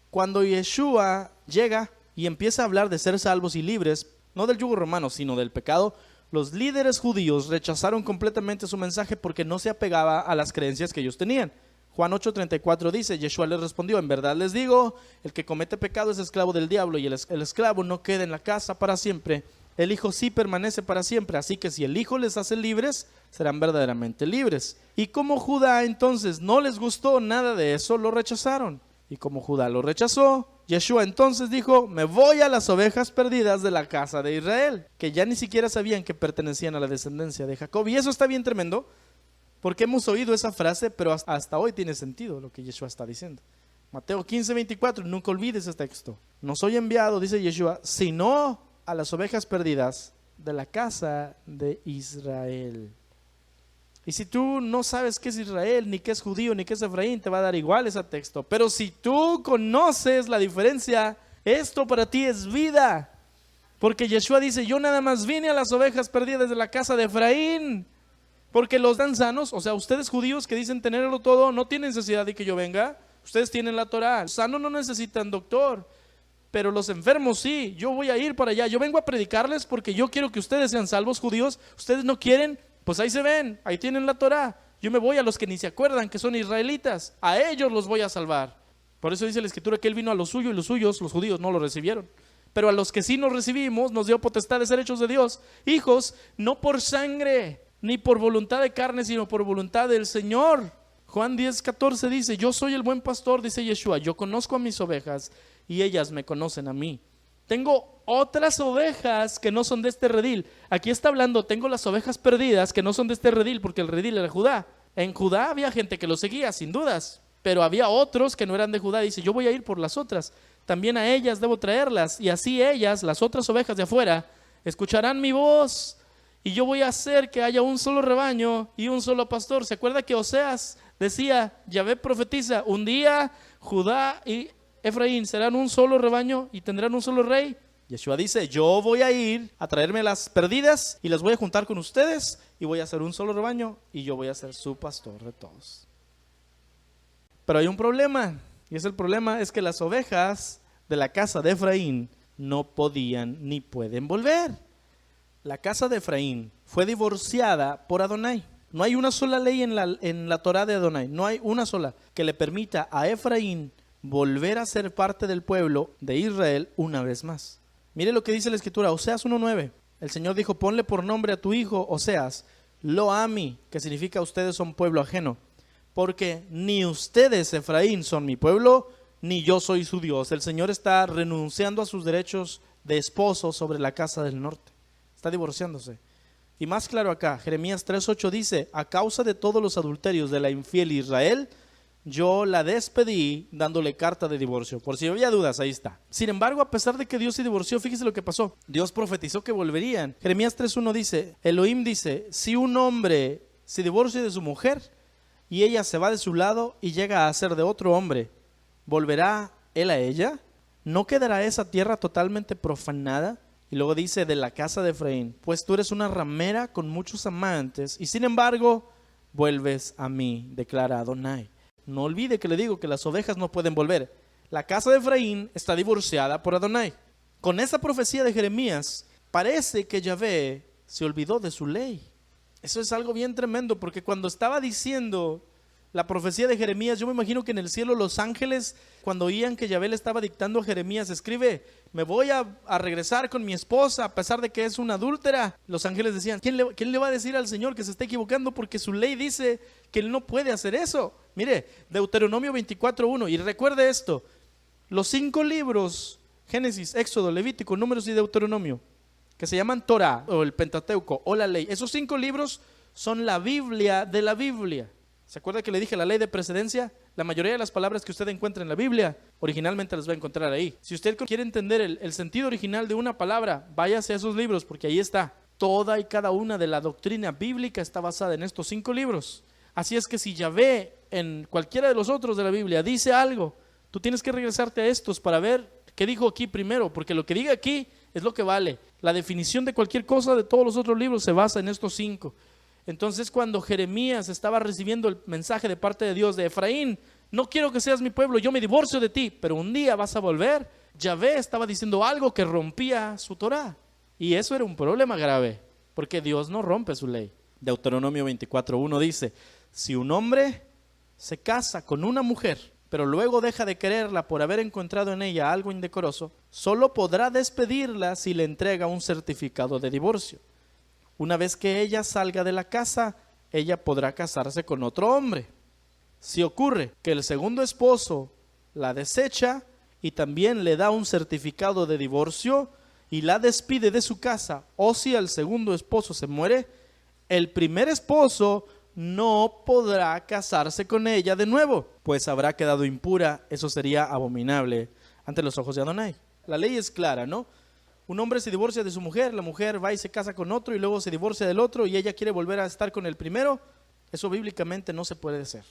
Cuando Yeshua llega y empieza a hablar de ser salvos y libres, no del yugo romano, sino del pecado, los líderes judíos rechazaron completamente su mensaje porque no se apegaba a las creencias que ellos tenían. Juan 8:34 dice: Yeshua les respondió: en verdad les digo, el que comete pecado es esclavo del diablo, y el esclavo no queda en la casa para siempre, el Hijo sí permanece para siempre. Así que si el Hijo les hace libres, serán verdaderamente libres. Y como Judá entonces no les gustó nada de eso, lo rechazaron. Y como Judá lo rechazó, Yeshua entonces dijo: me voy a las ovejas perdidas de la casa de Israel, que ya ni siquiera sabían que pertenecían a la descendencia de Jacob. Y eso está bien tremendo, porque hemos oído esa frase, pero hasta hoy tiene sentido lo que Yeshua está diciendo. Mateo 15:24, nunca olvides este texto. No soy enviado, dice Yeshua, sino a las ovejas perdidas de la casa de Israel. Y si tú no sabes qué es Israel, ni qué es judío, ni qué es Efraín, te va a dar igual ese texto. Pero si tú conoces la diferencia, esto para ti es vida. Porque Yeshua dice: yo nada más vine a las ovejas perdidas de la casa de Efraín. Porque los dan sanos, o sea, ustedes judíos que dicen tenerlo todo, no tienen necesidad de que yo venga. Ustedes tienen la Torá. Los sanos no necesitan doctor, pero los enfermos sí. Yo voy a ir para allá. Yo vengo a predicarles porque yo quiero que ustedes sean salvos, judíos. Ustedes no quieren, pues ahí se ven, ahí tienen la Torá. Yo me voy a los que ni se acuerdan que son israelitas. A ellos los voy a salvar. Por eso dice la Escritura que Él vino a los suyos y los suyos, los judíos, no lo recibieron. Pero a los que sí nos recibimos, nos dio potestad de ser hechos de Dios, hijos, no por sangre, ni por voluntad de carne, sino por voluntad del Señor. Juan 10:14 dice: yo soy el buen pastor, dice Yeshua, yo conozco a mis ovejas y ellas me conocen a mí. Tengo otras ovejas que no son de este redil. Aquí está hablando: tengo las ovejas perdidas que no son de este redil, porque el redil era Judá. En Judá había gente que lo seguía, sin dudas, pero había otros que no eran de Judá. Dice: yo voy a ir por las otras, también a ellas debo traerlas, y así ellas, las otras ovejas de afuera, escucharán mi voz. Y yo voy a hacer que haya un solo rebaño y un solo pastor. ¿Se acuerda que Oseas decía, Yahvé profetiza, un día Judá y Efraín serán un solo rebaño y tendrán un solo rey? Yeshua dice: yo voy a ir a traerme las perdidas y las voy a juntar con ustedes y voy a hacer un solo rebaño y yo voy a ser su pastor de todos. Pero hay un problema, y ese problema es que las ovejas de la casa de Efraín no podían ni pueden volver. La casa de Efraín fue divorciada por Adonai. No hay una sola ley en la Torá de Adonai, no hay una sola que le permita a Efraín volver a ser parte del pueblo de Israel una vez más. Mire lo que dice la Escritura, Oseas 1:9. El Señor dijo: ponle por nombre a tu hijo Oseas, Lo Ami, que significa ustedes son pueblo ajeno, porque ni ustedes, Efraín, son mi pueblo, ni yo soy su Dios. El Señor está renunciando a sus derechos de esposo sobre la casa del norte. Está divorciándose. Y más claro acá, Jeremías 3:8 dice: a causa de todos los adulterios de la infiel Israel, yo la despedí dándole carta de divorcio. Por si había dudas, ahí está. Sin embargo, a pesar de que Dios se divorció, fíjese lo que pasó. Dios profetizó que volverían. Jeremías 3:1 dice, Elohim dice: si un hombre se divorcia de su mujer y ella se va de su lado y llega a ser de otro hombre, ¿volverá él a ella? ¿No quedará esa tierra totalmente profanada? Y luego dice: de la casa de Efraín, pues tú eres una ramera con muchos amantes y sin embargo vuelves a mí, declara Adonai. No olvide que le digo que las ovejas no pueden volver. La casa de Efraín está divorciada por Adonai. Con esa profecía de Jeremías, Parece que Yahvé se olvidó de su ley. Eso es algo bien tremendo, porque cuando estaba diciendo la profecía de Jeremías, yo me imagino que en el cielo los ángeles, cuando oían que Yahvé le estaba dictando a Jeremías, escribe, me voy a regresar con mi esposa a pesar de que es una adúltera. Los ángeles decían, ¿quién le va a decir al Señor que se está equivocando? Porque su ley dice que Él no puede hacer eso. Mire, Deuteronomio 24:1, y recuerde esto, los 5 libros, Génesis, Éxodo, Levítico, Números y Deuteronomio, que se llaman Torah o el Pentateuco o la ley, esos 5 libros son la Biblia de la Biblia. ¿Se acuerda que le dije la ley de precedencia? La mayoría de las palabras que usted encuentra en la Biblia, originalmente las va a encontrar ahí. Si usted quiere entender el sentido original de una palabra, váyase a esos libros, porque ahí está. Toda y cada una de la doctrina bíblica está basada en estos 5 libros. Así es que si Yahvé en cualquiera de los otros de la Biblia dice algo, tú tienes que regresarte a estos para ver qué dijo aquí primero, porque lo que diga aquí es lo que vale. La definición de cualquier cosa de todos los otros libros se basa en estos 5. Entonces, cuando Jeremías estaba recibiendo el mensaje de parte de Dios de Efraín, no quiero que seas mi pueblo, yo me divorcio de ti, pero un día vas a volver. Yahvé estaba diciendo algo que rompía su Torah, y eso era un problema grave, porque Dios no rompe su ley. Deuteronomio 24:1 dice, si un hombre se casa con una mujer, pero luego deja de quererla por haber encontrado en ella algo indecoroso, solo podrá despedirla si le entrega un certificado de divorcio. Una vez que ella salga de la casa, ella podrá casarse con otro hombre. Si ocurre que el segundo esposo la desecha y también le da un certificado de divorcio y la despide de su casa, o si el segundo esposo se muere, el primer esposo no podrá casarse con ella de nuevo, pues habrá quedado impura. Eso sería abominable ante los ojos de Adonai. La ley es clara, ¿no? Un hombre se divorcia de su mujer, la mujer va y se casa con otro y luego se divorcia del otro y ella quiere volver a estar con el primero. Eso bíblicamente no se puede hacer.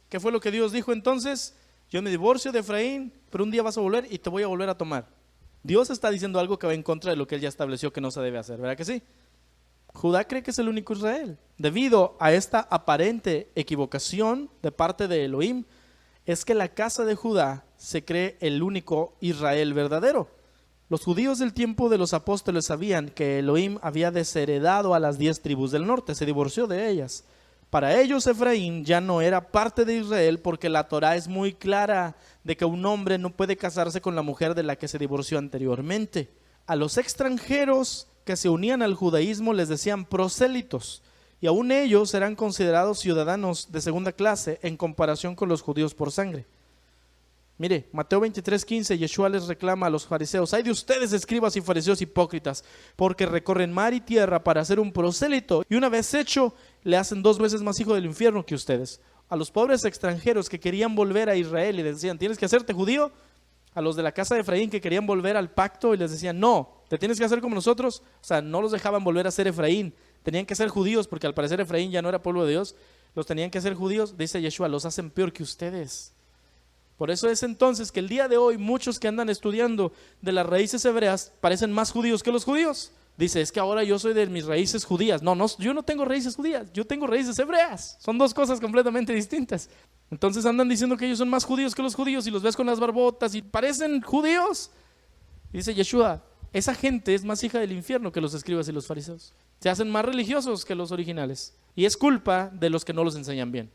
¿Qué fue lo que Dios dijo entonces? Yo me divorcio de Efraín, pero un día vas a volver y te voy a volver a tomar. Dios está diciendo algo que va en contra de lo que Él ya estableció que no se debe hacer, ¿verdad que sí? Judá cree que es el único Israel. Debido a esta aparente equivocación de parte de Elohim, es que la casa de Judá se cree el único Israel verdadero. Los judíos del tiempo de los apóstoles sabían que Elohim había desheredado a las 10 tribus del norte, se divorció de ellas. Para ellos Efraín ya no era parte de Israel porque la Torá es muy clara de que un hombre no puede casarse con la mujer de la que se divorció anteriormente. A los extranjeros que se unían al judaísmo les decían prosélitos, y aún ellos eran considerados ciudadanos de segunda clase en comparación con los judíos por sangre. Mire, Mateo 23:15, Yeshua les reclama a los fariseos, ay de ustedes escribas y fariseos hipócritas, porque recorren mar y tierra para hacer un prosélito, y una vez hecho, le hacen 2 veces más hijo del infierno que ustedes. A los pobres extranjeros que querían volver a Israel y les decían, tienes que hacerte judío. A los de la casa de Efraín que querían volver al pacto y les decían, no, te tienes que hacer como nosotros. O sea, no los dejaban volver a ser Efraín, tenían que ser judíos, porque al parecer Efraín ya no era pueblo de Dios, los tenían que ser judíos. Dice Yeshua, los hacen peor que ustedes. Por eso es entonces que el día de hoy muchos que andan estudiando de las raíces hebreas parecen más judíos que los judíos. Dice, es que ahora yo soy de mis raíces judías. No, yo no tengo raíces judías, yo tengo raíces hebreas. Son 2 cosas completamente distintas. Entonces andan diciendo que ellos son más judíos que los judíos y los ves con las barbotas y parecen judíos. Y dice Yeshua, esa gente es más hija del infierno que los escribas y los fariseos. Se hacen más religiosos que los originales. Y es culpa de los que no los enseñan bien.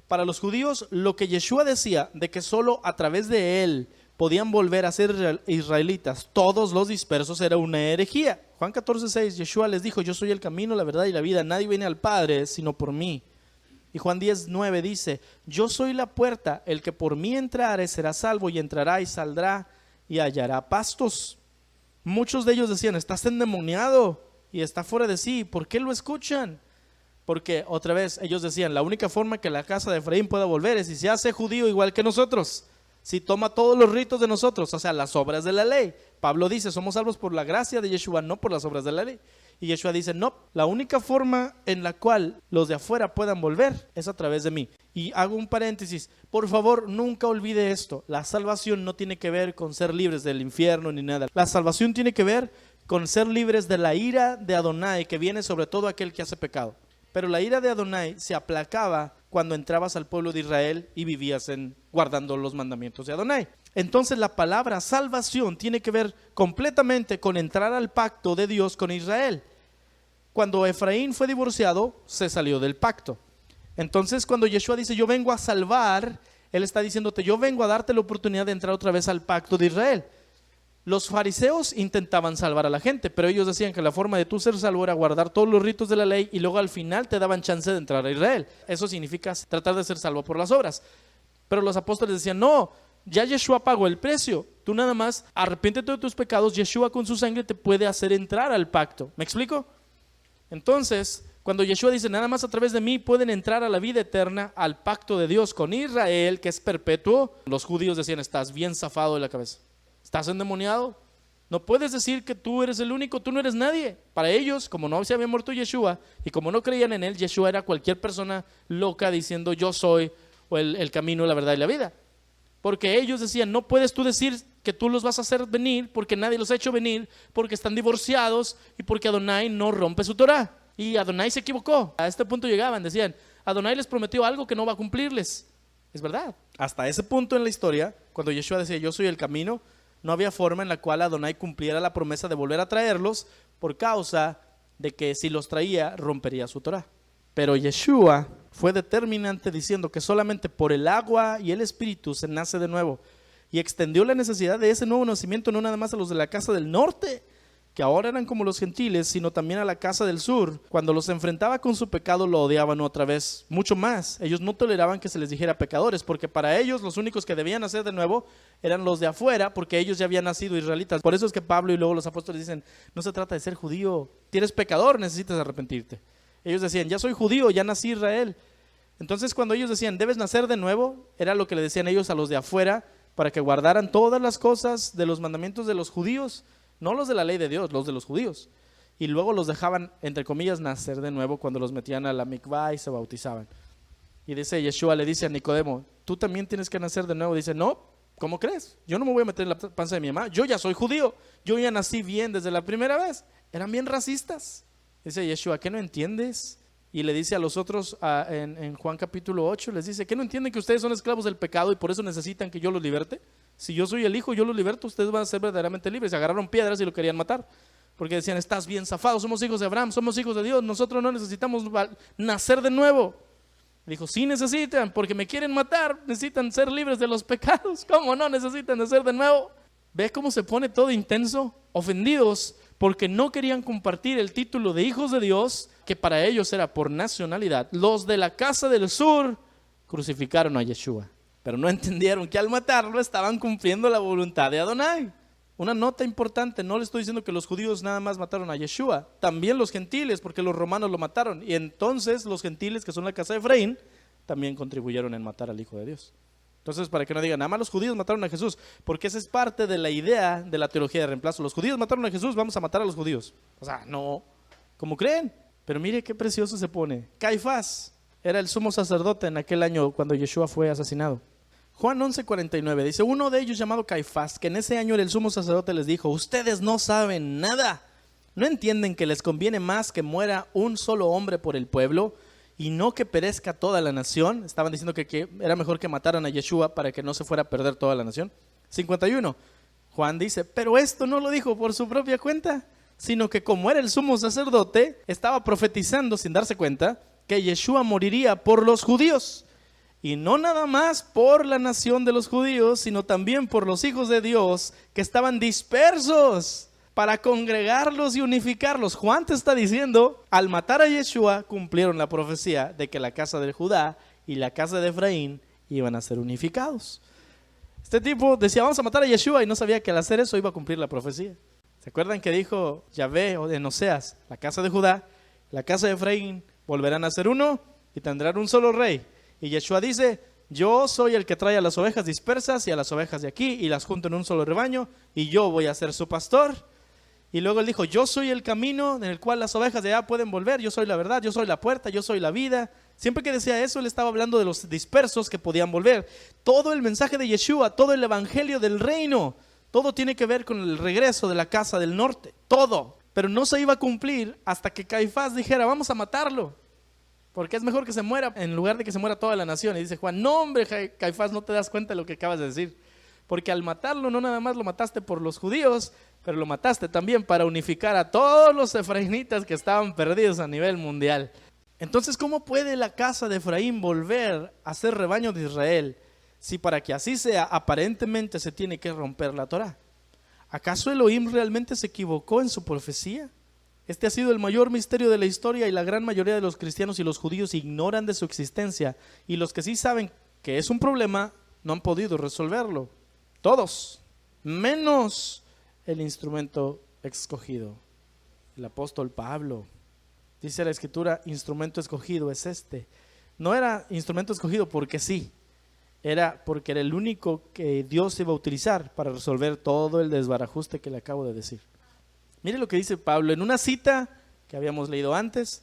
Para los judíos, lo que Yeshua decía de que solo a través de él podían volver a ser israelitas todos los dispersos era una herejía. Juan 14:6, Yeshua les dijo, yo soy el camino, la verdad y la vida, nadie viene al Padre sino por mí. Y Juan 10:9 dice, yo soy la puerta, el que por mí entrare será salvo y entrará y saldrá y hallará pastos. Muchos de ellos decían, estás endemoniado y está fuera de sí, ¿por qué lo escuchan? Porque otra vez ellos decían, la única forma que la casa de Efraín pueda volver es si se hace judío igual que nosotros, si toma todos los ritos de nosotros, o sea, las obras de la ley. Pablo dice, somos salvos por la gracia de Yeshua, no por las obras de la ley. Y Yeshua dice, no, la única forma en la cual los de afuera puedan volver es a través de mí. Y hago un paréntesis, por favor, nunca olvide esto, la salvación no tiene que ver con ser libres del infierno ni nada. La salvación tiene que ver con ser libres de la ira de Adonai que viene sobre todo aquel que hace pecado. Pero la ira de Adonai se aplacaba cuando entrabas al pueblo de Israel y vivías guardando los mandamientos de Adonai. Entonces la palabra salvación tiene que ver completamente con entrar al pacto de Dios con Israel. Cuando Efraín fue divorciado, se salió del pacto. Entonces cuando Yeshua dice yo vengo a salvar, Él está diciéndote yo vengo a darte la oportunidad de entrar otra vez al pacto de Israel. Los fariseos intentaban salvar a la gente, pero ellos decían que la forma de tú ser salvo era guardar todos los ritos de la ley y luego al final te daban chance de entrar a Israel. Eso significa tratar de ser salvo por las obras. Pero los apóstoles decían, no, ya Yeshua pagó el precio. Tú nada más arrepiéntete de tus pecados, Yeshua con su sangre te puede hacer entrar al pacto. ¿Me explico? Entonces, cuando Yeshua dice, nada más a través de mí pueden entrar a la vida eterna, al pacto de Dios con Israel, que es perpetuo, los judíos decían, estás bien zafado de la cabeza. ¿Estás endemoniado? No puedes decir que tú eres el único, tú no eres nadie. Para ellos, como no se había muerto Yeshua y como no creían en él, Yeshua era cualquier persona loca diciendo yo soy o el camino, la verdad y la vida. Porque ellos decían, no puedes tú decir que tú los vas a hacer venir porque nadie los ha hecho venir, porque están divorciados y porque Adonai no rompe su Torah. Y Adonai se equivocó. A este punto llegaban, decían, Adonai les prometió algo que no va a cumplirles. Es verdad. Hasta ese punto en la historia, cuando Yeshua decía yo soy el camino, no había forma en la cual Adonai cumpliera la promesa de volver a traerlos por causa de que si los traía rompería su Torah. Pero Yeshua fue determinante diciendo que solamente por el agua y el espíritu se nace de nuevo y extendió la necesidad de ese nuevo nacimiento no nada más a los de la casa del norte, que ahora eran como los gentiles, sino también a la casa del sur. Cuando los enfrentaba con su pecado lo odiaban otra vez, mucho más. Ellos no toleraban que se les dijera pecadores, porque para ellos los únicos que debían nacer de nuevo eran los de afuera, porque ellos ya habían nacido israelitas. Por eso es que Pablo y luego los apóstoles dicen, no se trata de ser judío, si eres pecador necesitas arrepentirte. Ellos decían, ya soy judío, ya nací Israel. Entonces cuando ellos decían, debes nacer de nuevo, era lo que le decían ellos a los de afuera, para que guardaran todas las cosas de los mandamientos de los judíos, no los de la ley de Dios, los de los judíos. Y luego los dejaban, entre comillas, nacer de nuevo cuando los metían a la mikvah y se bautizaban. Y dice Yeshua, le dice a Nicodemo, tú también tienes que nacer de nuevo. Dice, no, ¿cómo crees? Yo no me voy a meter en la panza de mi mamá, yo ya soy judío, yo ya nací bien desde la primera vez. Eran bien racistas. Dice Yeshua, ¿qué no entiendes? Y le dice a los otros en Juan capítulo 8, les dice, ¿qué no entienden que ustedes son esclavos del pecado y por eso necesitan que yo los liberte? Si yo soy el hijo, yo los liberto, ustedes van a ser verdaderamente libres. Se agarraron piedras y lo querían matar, porque decían, estás bien zafado, somos hijos de Abraham, somos hijos de Dios, nosotros no necesitamos nacer de nuevo. Dijo, sí necesitan, porque me quieren matar, necesitan ser libres de los pecados. ¿Cómo no necesitan nacer de nuevo? ¿Ve cómo se pone todo intenso? Ofendidos porque no querían compartir el título de hijos de Dios, que para ellos era por nacionalidad. Los de la casa del sur crucificaron a Yeshua, pero no entendieron que al matarlo estaban cumpliendo la voluntad de Adonai. Una nota importante, no le estoy diciendo que los judíos nada más mataron a Yeshua, también los gentiles, porque los romanos lo mataron, y entonces los gentiles, que son la casa de Efraín, también contribuyeron en matar al Hijo de Dios. Entonces, para que no digan, nada más los judíos mataron a Jesús, porque esa es parte de la idea de la teología de reemplazo. Los judíos mataron a Jesús, vamos a matar a los judíos. O sea, no, ¿cómo creen? Pero mire qué precioso se pone. Caifás era el sumo sacerdote en aquel año cuando Yeshua fue asesinado. Juan 11:49 dice, uno de ellos llamado Caifás, que en ese año era el sumo sacerdote, les dijo, ustedes no saben nada, ¿no entienden que les conviene más que muera un solo hombre por el pueblo y no que perezca toda la nación? Estaban diciendo que era mejor que mataran a Yeshua para que no se fuera a perder toda la nación. 51, Juan dice, pero esto no lo dijo por su propia cuenta, sino que como era el sumo sacerdote, estaba profetizando sin darse cuenta que Yeshua moriría por los judíos. Y no nada más por la nación de los judíos, sino también por los hijos de Dios que estaban dispersos, para congregarlos y unificarlos. Juan te está diciendo, al matar a Yeshua, cumplieron la profecía de que la casa de Judá y la casa de Efraín iban a ser unificados. Este tipo decía, vamos a matar a Yeshua, y no sabía que al hacer eso iba a cumplir la profecía. ¿Se acuerdan que dijo Yahvé en Oseas, la casa de Judá, la casa de Efraín volverán a ser uno y tendrán un solo rey? Y Yeshua dice, yo soy el que trae a las ovejas dispersas y a las ovejas de aquí y las junto en un solo rebaño y yo voy a ser su pastor. Y luego él dijo, yo soy el camino en el cual las ovejas de allá pueden volver, yo soy la verdad, yo soy la puerta, yo soy la vida. Siempre que decía eso, él estaba hablando de los dispersos que podían volver. Todo el mensaje de Yeshua, todo el evangelio del reino, todo tiene que ver con el regreso de la casa del norte, todo. Pero no se iba a cumplir hasta que Caifás dijera, vamos a matarlo, porque es mejor que se muera en lugar de que se muera toda la nación. Y dice Juan, no hombre, Caifás, no te das cuenta de lo que acabas de decir. Porque al matarlo no nada más lo mataste por los judíos, pero lo mataste también para unificar a todos los efraínitas que estaban perdidos a nivel mundial. Entonces, ¿cómo puede la casa de Efraín volver a ser rebaño de Israel si para que así sea aparentemente se tiene que romper la Torá? ¿Acaso Elohim realmente se equivocó en su profecía? Este ha sido el mayor misterio de la historia y la gran mayoría de los cristianos y los judíos ignoran de su existencia, y los que sí saben que es un problema no han podido resolverlo. Todos, menos el instrumento escogido, el apóstol Pablo. Dice la escritura, instrumento escogido es este. No era instrumento escogido porque sí, era porque era el único que Dios iba a utilizar para resolver todo el desbarajuste que le acabo de decir. Mire lo que dice Pablo en una cita que habíamos leído antes,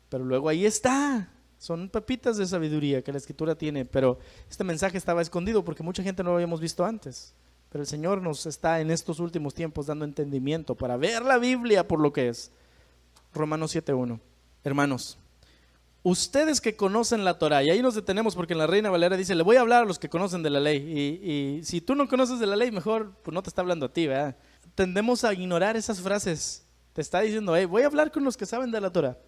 pero luego ahí está. Son pepitas de sabiduría que la escritura tiene, pero este mensaje estaba escondido porque mucha gente no lo habíamos visto antes. Pero el Señor nos está en estos últimos tiempos dando entendimiento para ver la Biblia por lo que es. Romanos 7:1. Hermanos, ustedes que conocen la Torá, y ahí nos detenemos porque en la Reina Valera dice, le voy a hablar a los que conocen de la ley, y si tú no conoces de la ley, mejor pues no te está hablando a ti, ¿verdad? Tendemos a ignorar esas frases. Te está diciendo, voy a hablar con los que saben de la Torá.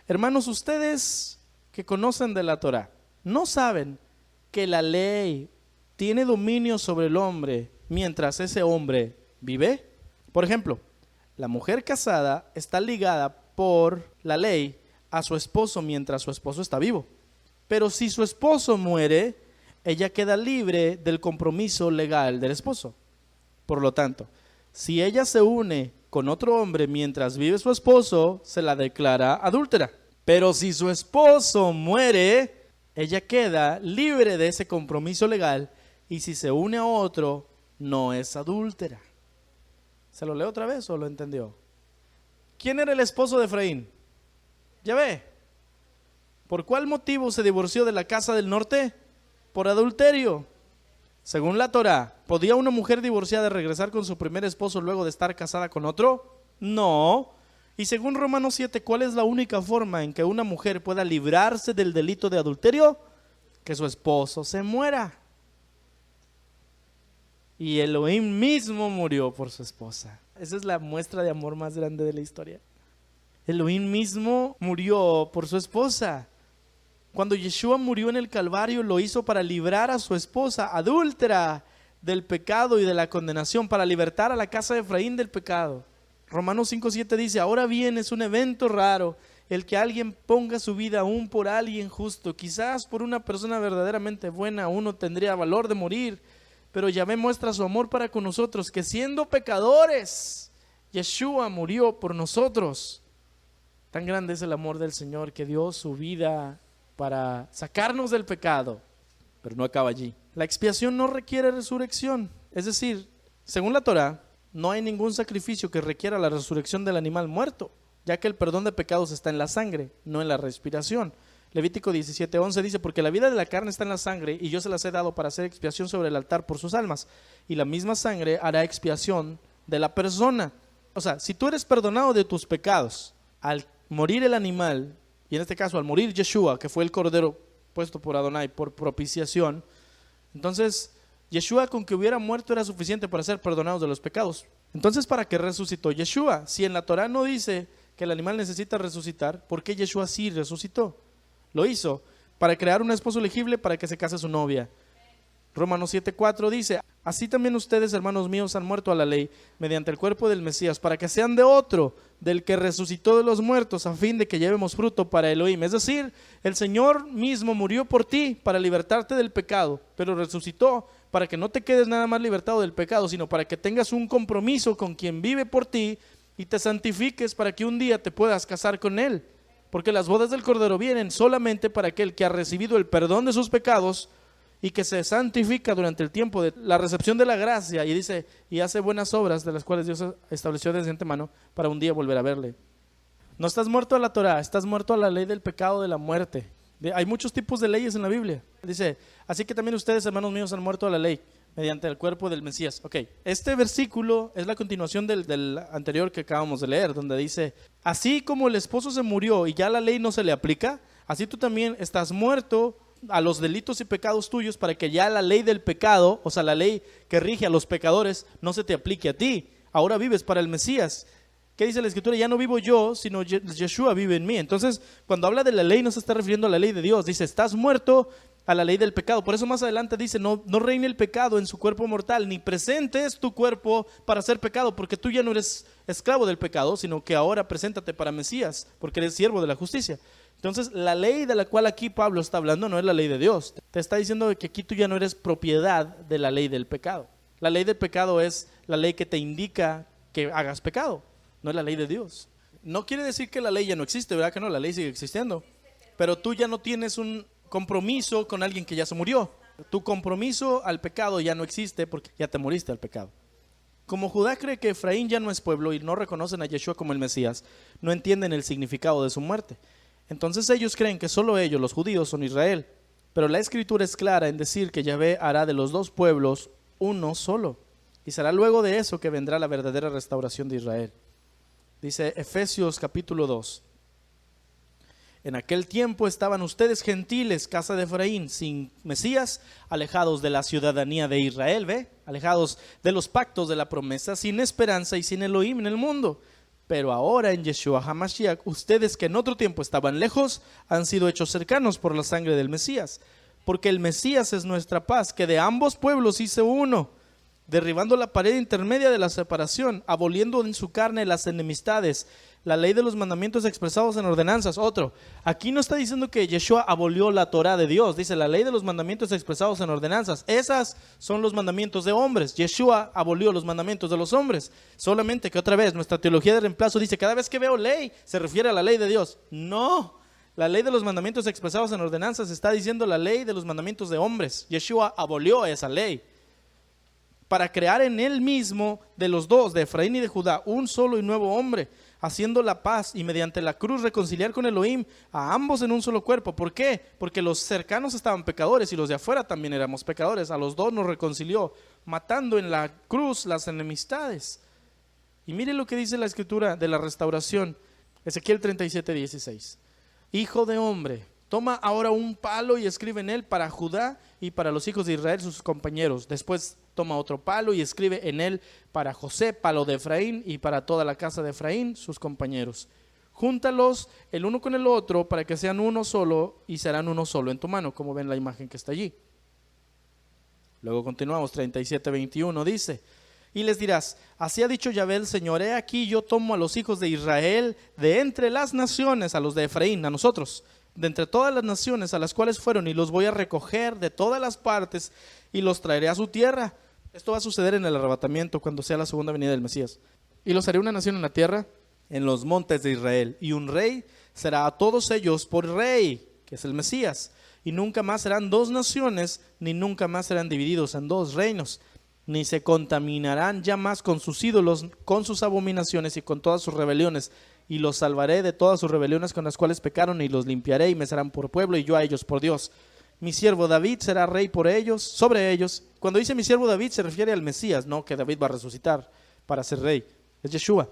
Hermanos, ustedes que conocen de la Torá, ¿no saben que la ley tiene dominio sobre el hombre mientras ese hombre vive? Por ejemplo, la mujer casada está ligada por la ley a su esposo mientras su esposo está vivo. Pero si su esposo muere, ella queda libre del compromiso legal del esposo. Por lo tanto, si ella se une con otro hombre mientras vive su esposo, se la declara adúltera. Pero si su esposo muere, ella queda libre de ese compromiso legal, y si se une a otro, no es adúltera. ¿Se lo leo otra vez o lo entendió? ¿Quién era el esposo de Efraín? Yahvé. ¿Por cuál motivo se divorció de la casa del norte? Por adulterio. Según la Torá, ¿podía una mujer divorciada regresar con su primer esposo luego de estar casada con otro? No. Y según Romanos 7, ¿cuál es la única forma en que una mujer pueda librarse del delito de adulterio? Que su esposo se muera. Y Elohim mismo murió por su esposa. Esa es la muestra de amor más grande de la historia. Elohim mismo murió por su esposa. Cuando Yeshua murió en el Calvario, lo hizo para librar a su esposa adúltera del pecado y de la condenación, para libertar a la casa de Efraín del pecado. Romanos 5:7 dice, ahora bien es un evento raro el que alguien ponga su vida aún por alguien justo. Quizás por una persona verdaderamente buena uno tendría valor de morir, pero Yahvé muestra su amor para con nosotros, que siendo pecadores, Yeshua murió por nosotros. Tan grande es el amor del Señor que dio su vida para sacarnos del pecado. Pero no acaba allí. La expiación no requiere resurrección. Es decir, según la Torá, no hay ningún sacrificio que requiera la resurrección del animal muerto, ya que el perdón de pecados está en la sangre, no en la respiración. Levítico 17:11 dice, porque la vida de la carne está en la sangre, y yo se las he dado para hacer expiación sobre el altar por sus almas, y la misma sangre hará expiación de la persona. O sea, si tú eres perdonado de tus pecados al morir el animal, y en este caso al morir Yeshua, que fue el cordero puesto por Adonai por propiciación, entonces Yeshua con que hubiera muerto era suficiente para ser perdonados de los pecados. Entonces, ¿para qué resucitó Yeshua? Si en la Torá no dice que el animal necesita resucitar, ¿por qué Yeshua sí resucitó? Lo hizo para crear un esposo elegible para que se case su novia. Romanos 7:4 dice, así también ustedes, hermanos míos, han muerto a la ley mediante el cuerpo del Mesías, para que sean de otro, del que resucitó de los muertos, a fin de que llevemos fruto para Elohim. Es decir, el Señor mismo murió por ti para libertarte del pecado, pero resucitó para que no te quedes nada más libertado del pecado, sino para que tengas un compromiso con quien vive por ti y te santifiques para que un día te puedas casar con Él. Porque las bodas del Cordero vienen solamente para aquel que ha recibido el perdón de sus pecados y que se santifica durante el tiempo de la recepción de la gracia, y dice, y hace buenas obras de las cuales Dios estableció desde antemano para un día volver a verle. No estás muerto a la Torá, estás muerto a la ley del pecado, de la muerte. Hay muchos tipos de leyes en la Biblia. Dice, así que también ustedes, hermanos míos, han muerto a la ley mediante el cuerpo del Mesías. Ok, este versículo es la continuación del anterior que acabamos de leer, donde dice, así como el esposo se murió y ya la ley no se le aplica, así tú también estás muerto a los delitos y pecados tuyos para que ya la ley del pecado, o sea, la ley que rige a los pecadores, no se te aplique a ti. Ahora vives para el Mesías. ¿Qué dice la Escritura? Ya no vivo yo, sino Yeshua vive en mí. Entonces, cuando habla de la ley, no se está refiriendo a la ley de Dios. Dice, estás muerto a la ley del pecado. Por eso más adelante dice, no reine el pecado en su cuerpo mortal, ni presentes tu cuerpo para hacer pecado, porque tú ya no eres esclavo del pecado, sino que ahora preséntate para Mesías, porque eres siervo de la justicia. Entonces, la ley de la cual aquí Pablo está hablando no es la ley de Dios. Te está diciendo que aquí tú ya no eres propiedad de la ley del pecado. La ley del pecado es la ley que te indica que hagas pecado. No es la ley de Dios. No quiere decir que la ley ya no existe, ¿verdad que no? La ley sigue existiendo. Pero tú ya no tienes un compromiso con alguien que ya se murió. Tu compromiso al pecado ya no existe porque ya te moriste al pecado. Como Judá cree que Efraín ya no es pueblo y no reconocen a Yeshua como el Mesías, no entienden el significado de su muerte. Entonces ellos creen que solo ellos, los judíos, son Israel. Pero la Escritura es clara en decir que Yahvé hará de los dos pueblos uno solo. Y será luego de eso que vendrá la verdadera restauración de Israel. Dice Efesios capítulo 2. En aquel tiempo estaban ustedes gentiles, casa de Efraín, sin Mesías, alejados de la ciudadanía de Israel, ¿ve? Alejados de los pactos de la promesa, sin esperanza y sin Elohim en el mundo. Pero ahora en Yeshua HaMashiach, ustedes que en otro tiempo estaban lejos, han sido hechos cercanos por la sangre del Mesías. Porque el Mesías es nuestra paz, que de ambos pueblos hizo uno, derribando la pared intermedia de la separación, aboliendo en su carne las enemistades, la ley de los mandamientos expresados en ordenanzas. Otro, aquí no está diciendo que Yeshua abolió la Torah de Dios, dice la ley de los mandamientos expresados en ordenanzas. Esas son los mandamientos de hombres. Yeshua abolió los mandamientos de los hombres. Solamente que otra vez nuestra teología de reemplazo dice, cada vez que veo ley se refiere a la ley de Dios. No, la ley de los mandamientos expresados en ordenanzas está diciendo la ley de los mandamientos de hombres. Yeshua abolió esa ley para crear en él mismo de los dos, de Efraín y de Judá, un solo y nuevo hombre, haciendo la paz y mediante la cruz reconciliar con Elohim a ambos en un solo cuerpo. ¿Por qué? Porque los cercanos estaban pecadores y los de afuera también éramos pecadores. A los dos nos reconcilió, matando en la cruz las enemistades. Y mire lo que dice la Escritura de la restauración, Ezequiel 37:16. Hijo de hombre, toma ahora un palo y escribe en él para Judá y para los hijos de Israel sus compañeros. Después toma otro palo y escribe en él para José, palo de Efraín, y para toda la casa de Efraín sus compañeros. Júntalos el uno con el otro para que sean uno solo y serán uno solo en tu mano, como ven la imagen que está allí. Luego continuamos, 37:21 dice, y les dirás, así ha dicho Yahvé el Señor, he aquí yo tomo a los hijos de Israel de entre las naciones, a los de Efraín, a nosotros, de entre todas las naciones a las cuales fueron, y los voy a recoger de todas las partes y los traeré a su tierra. Esto va a suceder en el arrebatamiento cuando sea la segunda venida del Mesías. Y los haré una nación en la tierra, en los montes de Israel, y un rey será a todos ellos por rey, que es el Mesías. Y nunca más serán dos naciones, ni nunca más serán divididos en dos reinos, ni se contaminarán ya más con sus ídolos, con sus abominaciones y con todas sus rebeliones. Y los salvaré de todas sus rebeliones con las cuales pecaron, y los limpiaré y me serán por pueblo y yo a ellos por Dios. Mi siervo David será rey por ellos, sobre ellos. Cuando dice mi siervo David se refiere al Mesías, no que David va a resucitar para ser rey, es Yeshua.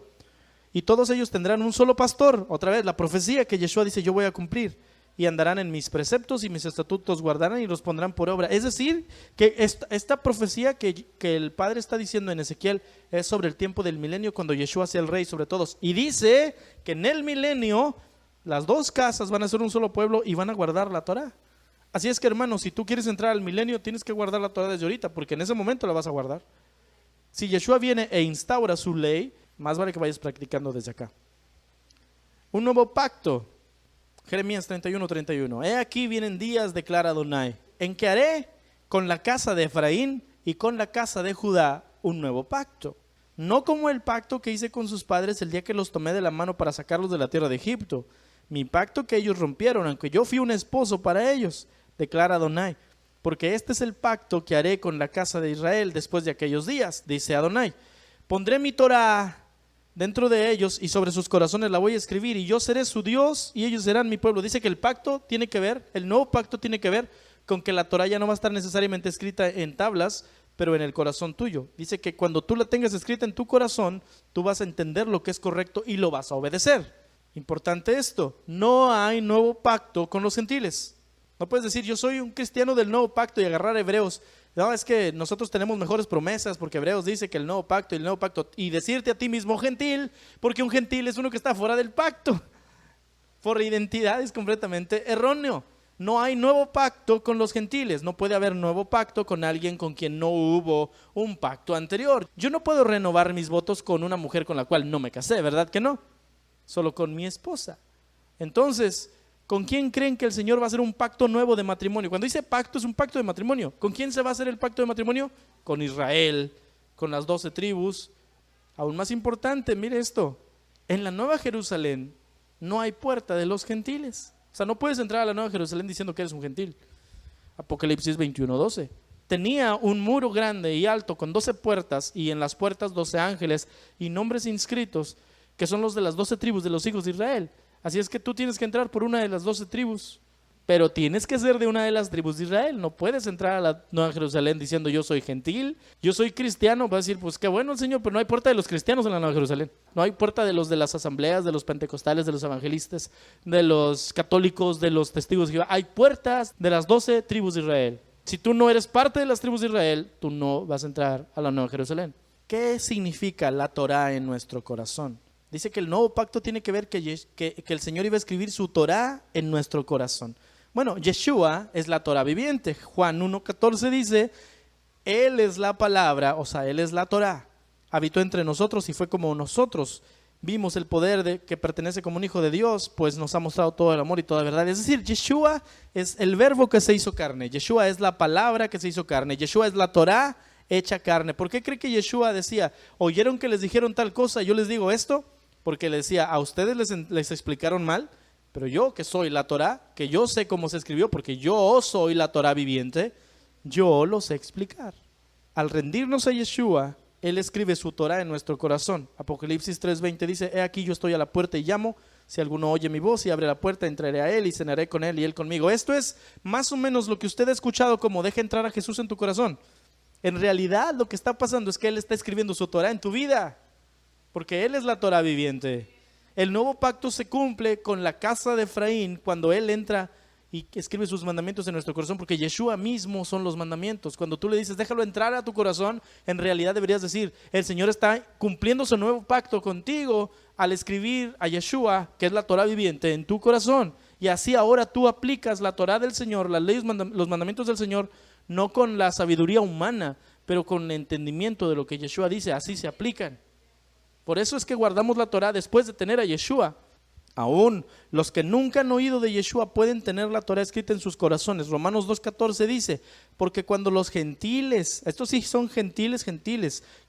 Y todos ellos tendrán un solo pastor, otra vez la profecía que Yeshua dice yo voy a cumplir. Y andarán en mis preceptos y mis estatutos guardarán y los pondrán por obra. Es decir, que esta profecía que el Padre está diciendo en Ezequiel es sobre el tiempo del milenio, cuando Yeshua sea el rey sobre todos. Y dice que en el milenio las dos casas van a ser un solo pueblo y van a guardar la Torah. Así es que, hermanos, si tú quieres entrar al milenio, tienes que guardar la Torah desde ahorita, porque en ese momento la vas a guardar. Si Yeshua viene e instaura su ley, más vale que vayas practicando desde acá. Un nuevo pacto. Jeremías 31:31. He aquí vienen días, declara Adonai, en que haré con la casa de Efraín y con la casa de Judá un nuevo pacto. No como el pacto que hice con sus padres el día que los tomé de la mano para sacarlos de la tierra de Egipto. Mi pacto que ellos rompieron, aunque yo fui un esposo para ellos, declara Adonai. Porque este es el pacto que haré con la casa de Israel después de aquellos días, dice Adonai. Pondré mi Torah dentro de ellos y sobre sus corazones la voy a escribir y yo seré su Dios y ellos serán mi pueblo. Dice que el pacto tiene que ver, el nuevo pacto tiene que ver con que la Torah ya no va a estar necesariamente escrita en tablas, pero en el corazón tuyo. Dice que cuando tú la tengas escrita en tu corazón, tú vas a entender lo que es correcto y lo vas a obedecer. Importante esto, no hay nuevo pacto con los gentiles. No puedes decir, yo soy un cristiano del nuevo pacto y agarrar Hebreos. No, es que nosotros tenemos mejores promesas porque Hebreos dice que el nuevo pacto y el nuevo pacto. Y decirte a ti mismo gentil, porque un gentil es uno que está fuera del pacto. Por identidad es completamente erróneo. No hay nuevo pacto con los gentiles. No puede haber nuevo pacto con alguien con quien no hubo un pacto anterior. Yo no puedo renovar mis votos con una mujer con la cual no me casé, ¿verdad que no? Solo con mi esposa. Entonces, ¿con quién creen que el Señor va a hacer un pacto nuevo de matrimonio? Cuando dice pacto, es un pacto de matrimonio. ¿Con quién se va a hacer el pacto de matrimonio? Con Israel, con las 12 tribus. Aún más importante, mire esto, en la Nueva Jerusalén no hay puerta de los gentiles. O sea, no puedes entrar a la Nueva Jerusalén diciendo que eres un gentil. Apocalipsis 21:12. Tenía un muro grande y alto con 12 puertas y en las puertas 12 ángeles y nombres inscritos que son los de las 12 tribus de los hijos de Israel. Así es que tú tienes que entrar por una de las 12 tribus, pero tienes que ser de una de las tribus de Israel. No puedes entrar a la Nueva Jerusalén diciendo yo soy gentil, yo soy cristiano. Va a decir, pues qué bueno el Señor, pero no hay puerta de los cristianos en la Nueva Jerusalén. No hay puerta de los de las asambleas, de los pentecostales, de los evangelistas, de los católicos, de los testigos de Jehová. Hay puertas de las 12 tribus de Israel. Si tú no eres parte de las tribus de Israel, tú no vas a entrar a la Nueva Jerusalén. ¿Qué significa la Torá en nuestro corazón? Dice que el nuevo pacto tiene que ver que el Señor iba a escribir su Torá en nuestro corazón. Bueno, Yeshua es la Torá viviente. Juan 1:14 dice, Él es la palabra, o sea, Él es la Torá. Habitó entre nosotros y fue como nosotros. Vimos el poder que pertenece como un hijo de Dios, pues nos ha mostrado todo el amor y toda verdad. Es decir, Yeshua es el verbo que se hizo carne. Yeshua es la palabra que se hizo carne. Yeshua es la Torá hecha carne. ¿Por qué cree que Yeshua decía, oyeron que les dijeron tal cosa, yo les digo esto? Porque le decía, a ustedes les explicaron mal, pero yo que soy la Torá, que yo sé cómo se escribió, porque yo soy la Torá viviente, yo lo sé explicar. Al rendirnos a Yeshua, Él escribe su Torá en nuestro corazón. Apocalipsis 3:20 dice, he aquí yo estoy a la puerta y llamo, si alguno oye mi voz y abre la puerta, entraré a Él y cenaré con Él y Él conmigo. Esto es más o menos lo que usted ha escuchado como deja entrar a Jesús en tu corazón. En realidad lo que está pasando es que Él está escribiendo su Torá en tu vida, porque Él es la Torá viviente. El nuevo pacto se cumple con la casa de Efraín cuando Él entra y escribe sus mandamientos en nuestro corazón, porque Yeshua mismo son los mandamientos. Cuando tú le dices, déjalo entrar a tu corazón, en realidad deberías decir, el Señor está cumpliendo su nuevo pacto contigo al escribir a Yeshua, que es la Torá viviente, en tu corazón. Y así ahora tú aplicas la Torá del Señor, las leyes, los mandamientos del Señor, no con la sabiduría humana, pero con el entendimiento de lo que Yeshua dice, así se aplican. Por eso es que guardamos la Torá después de tener a Yeshua. Aún los que nunca han oído de Yeshua pueden tener la Torá escrita en sus corazones. Romanos 2:14 dice, porque cuando los gentiles, estos sí son gentiles,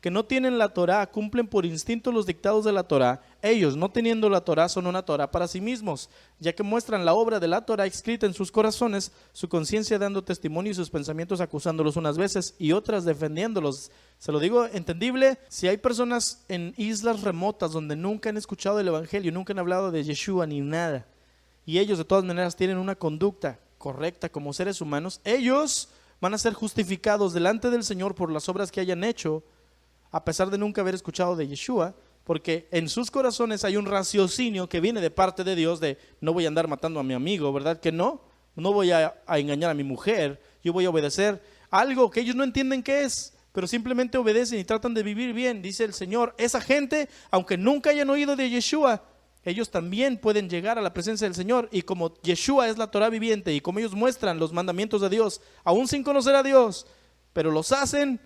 que no tienen la Torá, cumplen por instinto los dictados de la Torá, ellos no teniendo la Torá son una Torá para sí mismos, ya que muestran la obra de la Torá escrita en sus corazones, su conciencia dando testimonio y sus pensamientos acusándolos unas veces y otras defendiéndolos. Se lo digo entendible, si hay personas en islas remotas donde nunca han escuchado el evangelio, nunca han hablado de Yeshua ni nada, y ellos de todas maneras tienen una conducta correcta como seres humanos, ellos van a ser justificados delante del Señor por las obras que hayan hecho, a pesar de nunca haber escuchado de Yeshua, porque en sus corazones hay un raciocinio que viene de parte de Dios de no voy a andar matando a mi amigo, ¿verdad que no? No voy a engañar a mi mujer, yo voy a obedecer algo que ellos no entienden qué es, pero simplemente obedecen y tratan de vivir bien. Dice el Señor, esa gente, aunque nunca hayan oído de Yeshua, ellos también pueden llegar a la presencia del Señor, y como Yeshua es la Torá viviente y como ellos muestran los mandamientos de Dios, aún sin conocer a Dios, pero los hacen,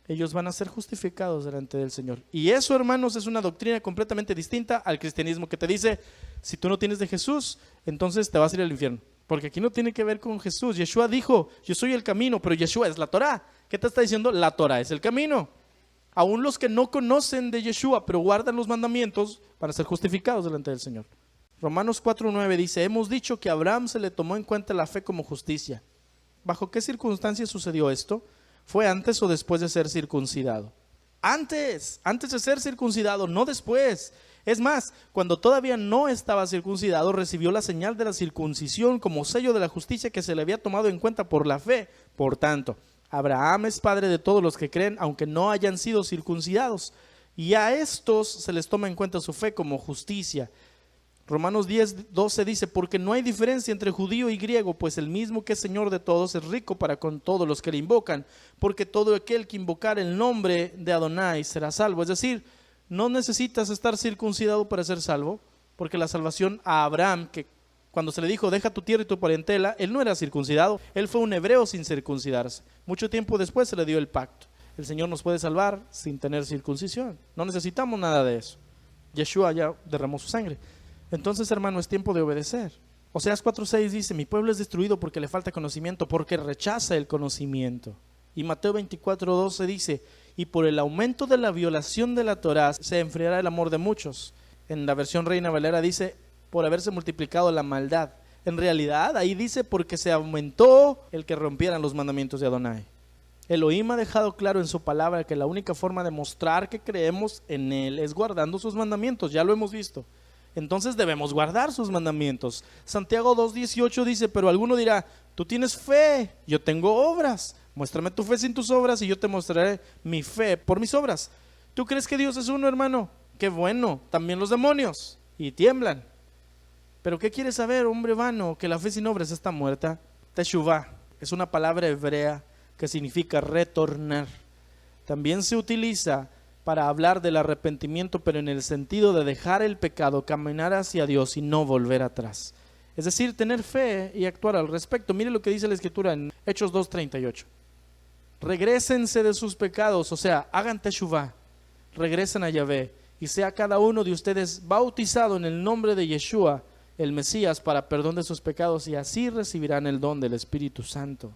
ellos van a ser justificados delante del Señor. Y eso, hermanos, es una doctrina completamente distinta al cristianismo que te dice, si tú no tienes de Jesús, entonces te vas a ir al infierno. Porque aquí no tiene que ver con Jesús. Yeshua dijo, yo soy el camino, pero Yeshua es la Torá. ¿Qué te está diciendo? La Torá es el camino. Aún los que no conocen de Yeshua, pero guardan los mandamientos, van a ser justificados delante del Señor. Romanos 4:9 dice, hemos dicho que a Abraham se le tomó en cuenta la fe como justicia. ¿Bajo qué circunstancias sucedió esto? ¿Fue antes o después de ser circuncidado? Antes de ser circuncidado, no después. Es más, cuando todavía no estaba circuncidado, recibió la señal de la circuncisión como sello de la justicia que se le había tomado en cuenta por la fe. Por tanto, Abraham es padre de todos los que creen, aunque no hayan sido circuncidados. Y a estos se les toma en cuenta su fe como justicia. Romanos 10:12 dice, porque no hay diferencia entre judío y griego, pues el mismo que es Señor de todos es rico para con todos los que le invocan, porque todo aquel que invocar el nombre de Adonai será salvo. Es decir, no necesitas estar circuncidado para ser salvo, porque la salvación a Abraham, que cuando se le dijo, deja tu tierra y tu parentela, él no era circuncidado, él fue un hebreo sin circuncidarse. Mucho tiempo después se le dio el pacto. El Señor nos puede salvar sin tener circuncisión. No necesitamos nada de eso. Yeshua ya derramó su sangre. Entonces, hermano, es tiempo de obedecer. Oseas 4:6 dice, mi pueblo es destruido porque le falta conocimiento, porque rechaza el conocimiento. Y Mateo 24:12 dice, y por el aumento de la violación de la Torá se enfriará el amor de muchos. En la versión Reina Valera dice, por haberse multiplicado la maldad. En realidad, ahí dice, porque se aumentó el que rompieran los mandamientos de Adonai. Elohim ha dejado claro en su palabra que la única forma de mostrar que creemos en Él es guardando sus mandamientos, ya lo hemos visto. Entonces debemos guardar sus mandamientos. Santiago 2:18 dice, pero alguno dirá, tú tienes fe, yo tengo obras. Muéstrame tu fe sin tus obras y yo te mostraré mi fe por mis obras. ¿Tú crees que Dios es uno, hermano? Qué bueno, también los demonios, y tiemblan. Pero ¿qué quieres saber, hombre vano? Que la fe sin obras está muerta. Teshuvah es una palabra hebrea que significa retornar. También se utiliza para hablar del arrepentimiento, pero en el sentido de dejar el pecado, caminar hacia Dios y no volver atrás. Es decir, tener fe y actuar al respecto. Mire lo que dice la Escritura en Hechos 2:38. Regrésense de sus pecados, o sea, hagan teshuvah, regresen a Yahvé, y sea cada uno de ustedes bautizado en el nombre de Yeshua, el Mesías, para perdón de sus pecados, y así recibirán el don del Espíritu Santo.